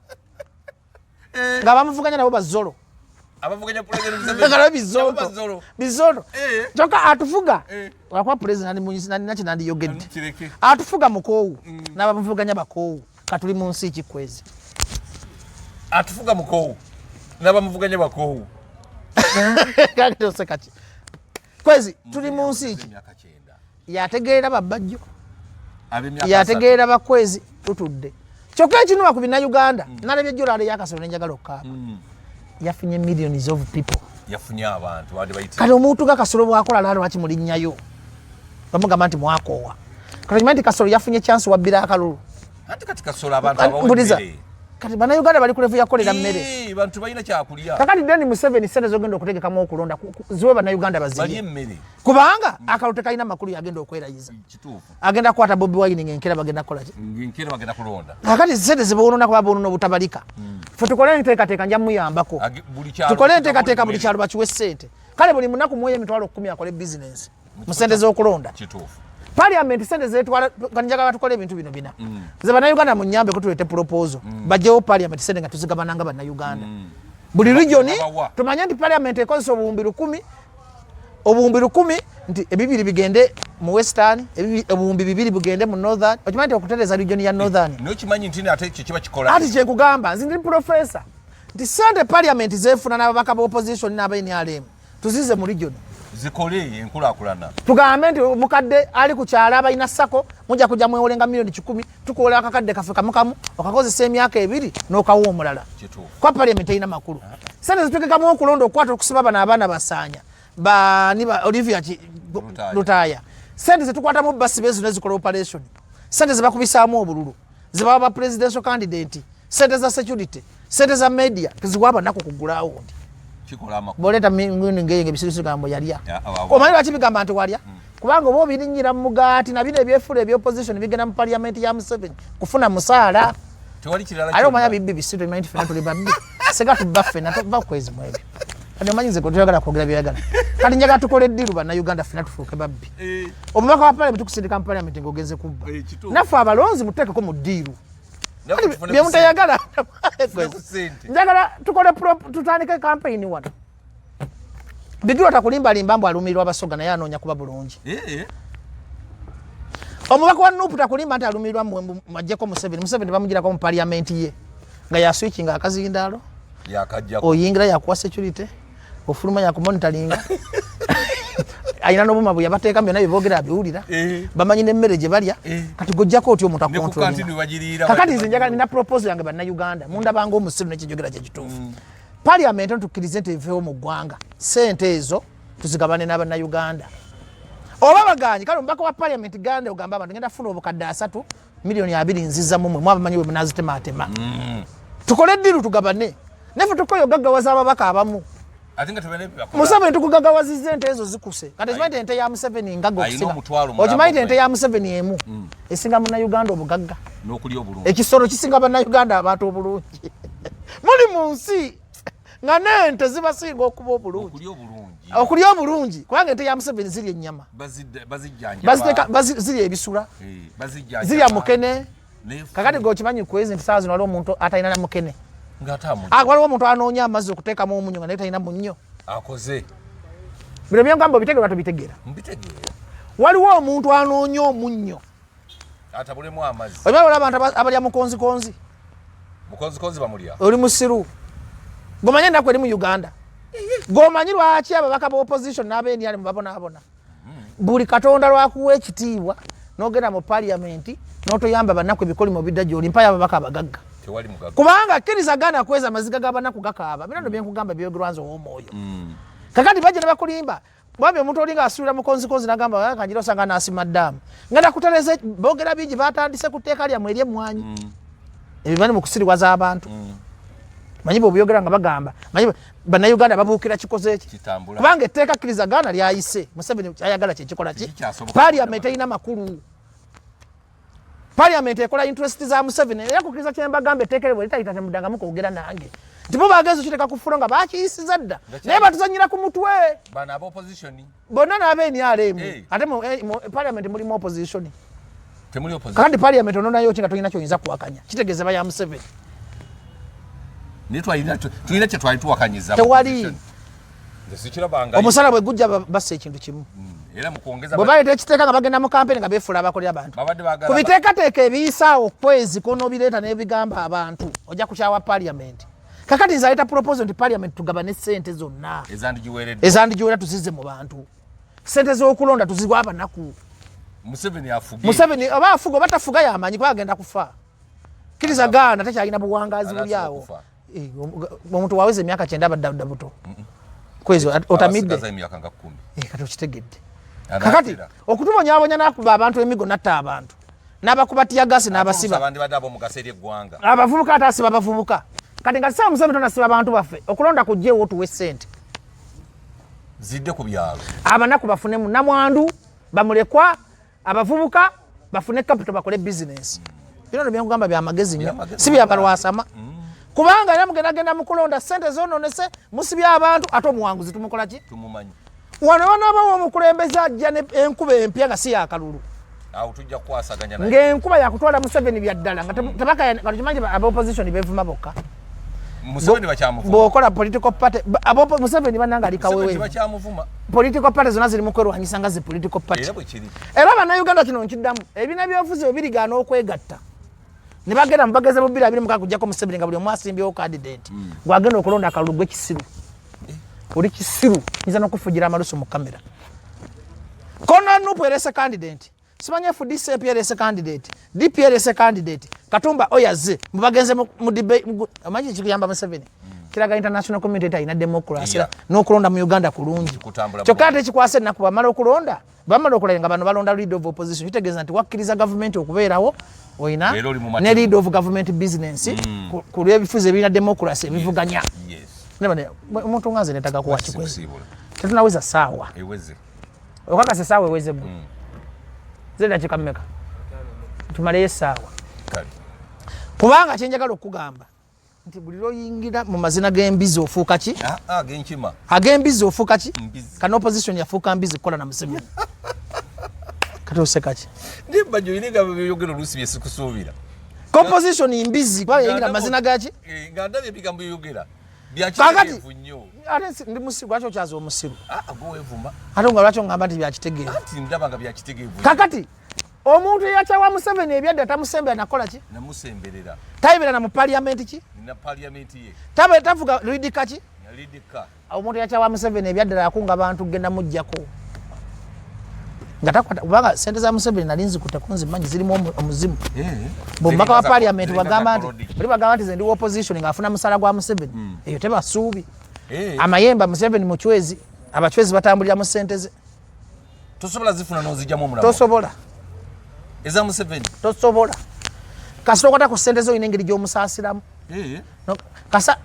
nga bamuvuganya nabo bazolo abavuganya president bizolo kyokka atufuga wakuba president naki nandiyogedde atufuga mukoowu n'abamuvuganya bakoowu katuli mu nsi kikwezi atufuga mukoowu n'abamuvuganya bakoowu kati kwezi tuli mu nsi ki yategeera babbajjo yategeera bakwezi tutudde kyokka ekinuma ku bina-Uganda nalabye jjolaale yakasolo nenjagala okukaaba yafunye millions of people yafunye abantu bali bayite kati omuntu ga kasolo bwakola lalo lwaki mulinnyayo bamugamba nti mwakoowa kati manti kasolo yafunye chance wabbira akalulu ate kati kasolo abantu abawulire kati bana-Uganda bali kulevu yakolera mmere bantu balina kyakulya kakati Deni Museveni sente zogenda okutegekamu okulonda ziwe bana-Uganda bazirye kubanga akalulu tekalina makulu yagenda okwerayiza agenda kukwata Bobi Wine ng'enkera bagenda kukola ki ng'enkera bagenda kulonda kakati sente zibawonona kuba bonoona obutabalika fe tukole enteekateeka nja muyambako tukole enteekateeka buli kyalo bakiwe ssente kale buli munaku muwe emitwalo 10 akole bizinensi mu sente z'okulonda Parliament sente zetwala kanjagala tukole ebintu bino bina ze bana-Uganda munyambe ko tulete proposal bajjewo Parliament sente nga tuzigabananga bana-Uganda buli regioni tumanye nti Parliament ekozesa obuwumbi 10 nti ebibiri bigende mu Western obuwumbi 2 bigende mu Northern okimanyi okutereza regioni ya Northern nokimanyi nti ate kiba kikola ati kyekugamba nzi ndi professor nti sente Parliament zefuna n'ababaka ba opposition n'aba-NRM tuzize mu regioni zikole enkulaakulana tugambe nti mukadde ali ku kyala abalina sako mujja kujja mwewolenga milioni 10 tukola akakadde kafe kamukamu okakozesa emyaka 2 n'okawo omulala kwa Parliament erina makulu sente zitukekamu okulonda okukwata okusiba bano abaana basaanya niba Olivia Lutaya sente zetukwata mu basi bezo nezikola operation sente zebakubisaamu obululu zibaba ba presidential candidate sente za security sente za media tuziwaba nako kugulawo ndi boleta ngene ngenge bisirisu gambo yalya omanyi lwaki bigamba nti walya kubanga oba obirinyira mu mugaati na bino ebyefula ebyopposition bigenda mu Parliament ya Museveni kufuna musaala ali omanya bibbi bisiru emanyi tifena tuli babbi sega tubaffe natuba kwezi mu ebyo kati omanyi nze kutuyagala kwogera byayagala kati njaga tukole eddiru bana-Uganda fena tufuuke babbi omubaka wa Parliament tukusindika mu Parliament ng'ogenze kubba naffe abalonzi muteekeko mu ddiiru byemutayagala njagala tukole tutandike campaign wano Bigirwa takulimbalimba mbu alumirirwa abasoga naye anoonya kuba bulungi omubaka wa Nuupu takulimba nti alumirirwa mwajjeko Museveni bamugirako mu Parliament ye nga yaswikinga akazindaalo oyingira yakuwa security ofuluma yakumonitalinga ayina n'obuma bwe yabateeka byonna byeboogera abiwulira bamanyi n'emmere gye balya kati gojjako otyo omuntu akontrolinga kakati nze njagala nina proposal yange bannayuganda mundabanga omusiru nekijogera kye kituufu Parliament ntukkirize nti eveewo mu ggwanga sente ezo tuzigabane n'abannayuganda oba baganyi kale omubaka wa Parliament ganda ogamba abantu ngenda funa obukadde 3 milioni 2 nziza mumwe mwabamanyi bwe munazitematema tukole eddiru tugabane nefe tukoyo gaggawaza ababaka abamu atinga tubene Museveni tukugagawaziza ente ezo zikuse kati zimaite ente ya Museveni ngago kusinga okimaite ente ya Museveni emu esinga muna Uganda obugagga n'okulya obulungi ekisoro kisinga bana Uganda abantu obulungi muli mu nsi nga n'ente zibasinga okuba obulungi okulya obulungi kubanga ente ya Museveni zirya ennyama bazirya ebisula zirya mukene kakati gwokimanyi kwezi nti saa zino waliwo omuntu atalina na mukene waliwo omuntu anoonya amazzi okuteekamu omunyo nga naye talina munnyo akoze bino byengamba obitegeera tubitegeera waliwo omuntu anoonya omunnyo atabulemu amazzi olaba abantu abalya mukonzikonzi bamulya oli musiru gomanyi ennaku eri mu Uganda gomanyi lwaki ababaka ba opposition n'abenyali mubabonaabona buli katonda lwakuwa ekitiibwa n'ogenda mu parliament n'otoyamba bannaku ebikolimo bidda gy'oli mpayo ababaka abagagga kubanga kkirizagana kweza amaziga g'abanaku gakaaba bino byenkugamba byogerwa nze ow'omwoyo kakati bajja ne bakulimba bwabyo omuntu olinga asuubira mukonzikonzi n'agamba kanjira osanga n'asima ddaamu ngenda kutereza boogera bingi batandise ku tteeka lyammwe ery'emmwanyi ebyo bali mu kusiriwaza abantu manyi bw'obyogera nga bagamba manyi bannayuganda babuukira kikoze eki kubanga etteeka kkirizagana lyayise Museveni kyayagala kyekikola ki parliament erina makulu parliament ekola interest za Museveni era kukkiriza kyembagamba etteeka bwe litayita temuddangamu kwogera nange nti bo bagenzi okiteeka ku ffulo nga bakiyisiza dda naye batuzanyira ku mutwe bonna n'abenyalem ate mu parliament mulimu opposition kakati parliament ononayo ki nga tolina kyoyinza kuwakanya kitegeeza ba ya Museveni tulina kye twali tuwakanyiza tewali omusala bwe gujja bassa ekintu kimu bwe baleeta ekiteeka nga bagenda mu kampeni nga beefuula abakolera abantu ku biteekateeka ebiyisaawo kwezi konobireeta n'ebigamba abantu ojja kukyawa parliament kakati nze aleeta proposal nti parliament tugabane sente zonna ezandigiwera tuzize mu bantu sente z'okulonda tuziwa abanaku Museveni oba afuga oba tafuga yamanyi kuba agenda kufa kkirizagana tekyalina buwangazi buli awo omuntu waweza emyaka 9 abadde buto kwezi otamidde kati okitegedde kakati okutubonyabonya n'akuba abantu emigo natta abantu n'abakuba tiyagasi n'abasiba abavubuka ate asiba abavubuka kati nga saa Museveni tonasiba abantu baffe okulonda kujjeewo tuwe ssente zidde ku byalo abanaku bafunemu namwandu bamulekwa abavubuka bafune capital bakole business bino byengamba bya magezi nnyo si bya balwasama kubanga era mugendagenda mukulonda sente zononese musibya abantu ate omuwanguzi tumukola ki tumumanyi wano wanabawo omukulembeze ajja enkuba empya nga si yakalulu awo tujja kukwasaganya naye ng'enkuba yakutwala Museveni byaddala nga tabaka kimanyi ab'opposition beevuma bokka Museveni bakyamuvuma bw'okola political party Museveni bannanga alikawewe political party zonna ziri mu kwerwanyisa nga zi political party era bannayuganda kino nkiddamu ebibiina by'obufuzi bwe birigaana okwegatta ne bagenda mu bageza mu 2026 kujjako Museveni nga buli omu asimbyewo candidate gwagenda okulonda akalulu gw'ekisiru oli kisiru nza n'okufugira amalusu mu kamera kona nupu erese candidate simanya FDC erese candidate DP erese candidate Katumba oyaze mubagenze mu debate amanyi kikuyamba Museveni kiraga international community ina democracy n'okulonda mu Uganda kulungi kyokate kikwase naku bamala okulonda bamala okulenga bano balonda lead of opposition kitegeeza nti wakkiriza government okubeerawo oina ne lead of government business ku lw'ebifuzi ebirina democracy ebivuganya omuntu nganze netaga kuwa kikwezi tetunaweza saawa okakase saawa eweze gwe zenda kikammeka tumaleyo essaawa kubanga kyenjagala okugamba nti buli lwoyingira mu mazina g'embizi ofuuka ki ag'embizi ofuuka ki kana opposition yafuuka mbizi kukola na Museveni kati oseka ki ndibbajoyininga byogera oluusi byesikusuubira composition mbizi kubanga yayingira mu mazina gaki nga ndabye ebigambo byogera byakitegeevu nnyo ate ndi musiru lwaki okyaza omusiru ate nga lwaki ongamba nti byakitegeevu kakati omuntu eyakyawa Museveni ebyadda tamusembera nakola ki namusemberera tayibeera mu parliament ki tavuga lidika ki omuntu eyakyawa Museveni ebyaddala yakunga abantu kugenda mujjako nga takwata kubanga sente za Museveni nali nzikutteko nzimanyi zirimu omuzimu bomubaka wa parliament bagamba nti ze ndi opposition ng'afuna musala gwa Museveni eyo tebasuubi amayemba Museveni mu cwezi abacwezi batambulira mu sente ze tosobola zifuna n'ozijjamu omulabo tosobola eza Museveni tosobola kasita okwata ku sente zo oyina engeri gy'omusaasiramu kasa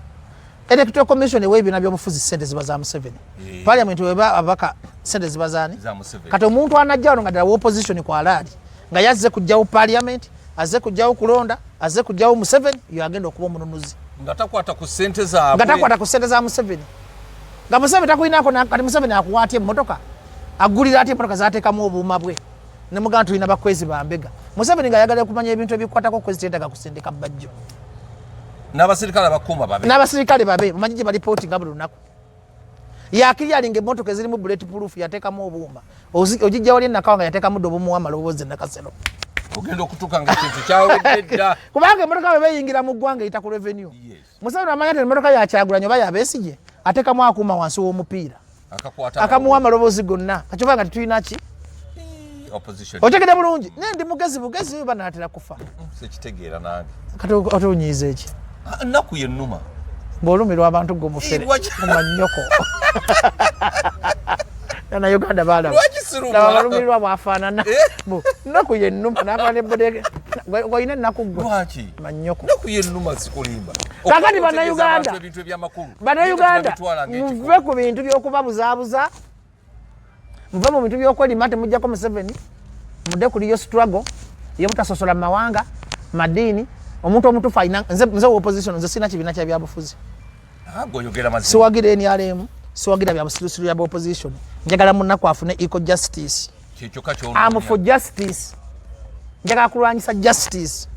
Electoral Commission ewe ebina byobufuzi sente ziba za Museveni. Parliament weba abaka sente ziba zani za Museveni. Kati omuntu anajja nga dda opposition kwa alali nga yazze kujjawo parliament azze kujjawo kulonda azze kujjawo Museveni yagenda okuba omununuzi ngatakwata ku sente za Museveni nga Museveni takulinako kati Museveni akuwaatye emmotoka agulira ate emmotoka zateekamu obuuma bwe ne muganda tulina bakwezi bambega Museveni nga ayagala kumanya ebintu ebikwatako kwezi teetaga kusindika bajjo n'abasirikale babe mumanyi gye balipooti nga buli lunaku yakiri alinga emmotoka ezirimu bulletproof yateekamu obuuma ogijja wali enakawa nga yateekamu dde obumu amaloboozi nakasero ogenda okutuuka nga kintu kyawedde dda kubanga emmotoka bwe beyingira mu ggwanga eyita ku revenue Museveni amanya nti emmotoka yakyagulanyi oba yabeesigye ateekamu akuuma wansi w'omupiira akamuwa amaloboozi gonna kakyova nga tetulina ki otegede bulungi ndi mugezi bugezi banaatera kufa sekitegeera nange kati otonyiiza eki nnaku yennuma ng'olumirwa abantu g'omufere mumanyoko na Uganda balabalumirwa bwafaanana nnaku yennuma nafaana ebbodege olina ennaku gwe manyoko kakati bannayuganda muve ku bintu by'okubabuzaabuza muve mu bintu by'okwelima temujjako Museveni mudde kuli yo struggle yobutasosola mu mawanga madiini omuntu omutuufu alina nze opposition nze sina kibiina kya byabufuzi siwagira NRM siwagira byabusirusiru bya opposition njagala munnaku afune equal justice am for justice njagala kulwanyisa justice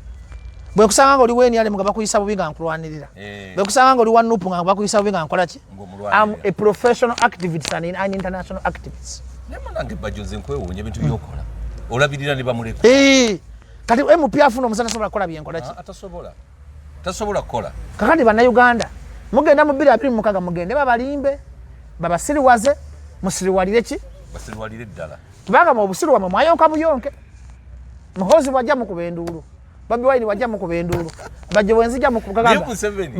bwe kusanga nga oli NRM nga bakuyisa bubi nga nkulwanirira bwe kusanga nga oli wa NUP nga bakuyisa bubi nga nkola ki am a professional activist and an international activist nange bajonze nkwewuunya ebintu byokola olabirira ne bamuleka kati MP afuna omusana tasobola kukola byenkola ki tasobola kukola kakati bannayuganda mugenda mu 2026 mugende babalimbe babasiriwaze musiriwalire ki basiriwalire ddala kubanga mu busiru wamwe mwayonka buyonke muhozi wajja mu kubenduulu Babi Wine wajja mu kubenduulu bajje bwenzija mu kugagamba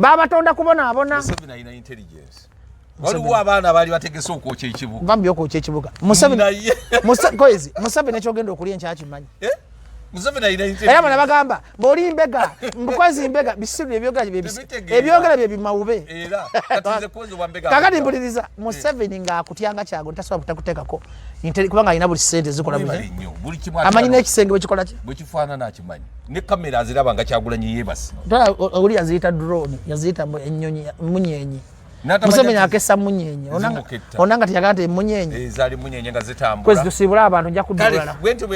babatonda kubonaabona Museveni alina intelligence waliwo abaana baali bategese okwokya ekibuga bambi okwokya ekibuga Museveni ekyogenda okulya enkyakimanyi Museveni alina intelligence era bana bagamba boli mbega mbukwezi mbega bisiru ebyogera bye bimawube era katize kwenzo bambega kakati mbuliriza Museveni nga akutyanga kyago tasobola kutakuteekako kubanga alina buli sente zikola buli amanyi n'ekisenge bwe kikola ki bwe kifaanana akimanyi ne kamera aziraba nga Kyagulanyi yeebasi oli yaziyita drone yaziyita ennyonyi munyenyi Museveni akessa munyenye onanga tiyagala nti munyenye ezali munyenye nga zitambula kwezi tusibula abantu nja kudulala bwente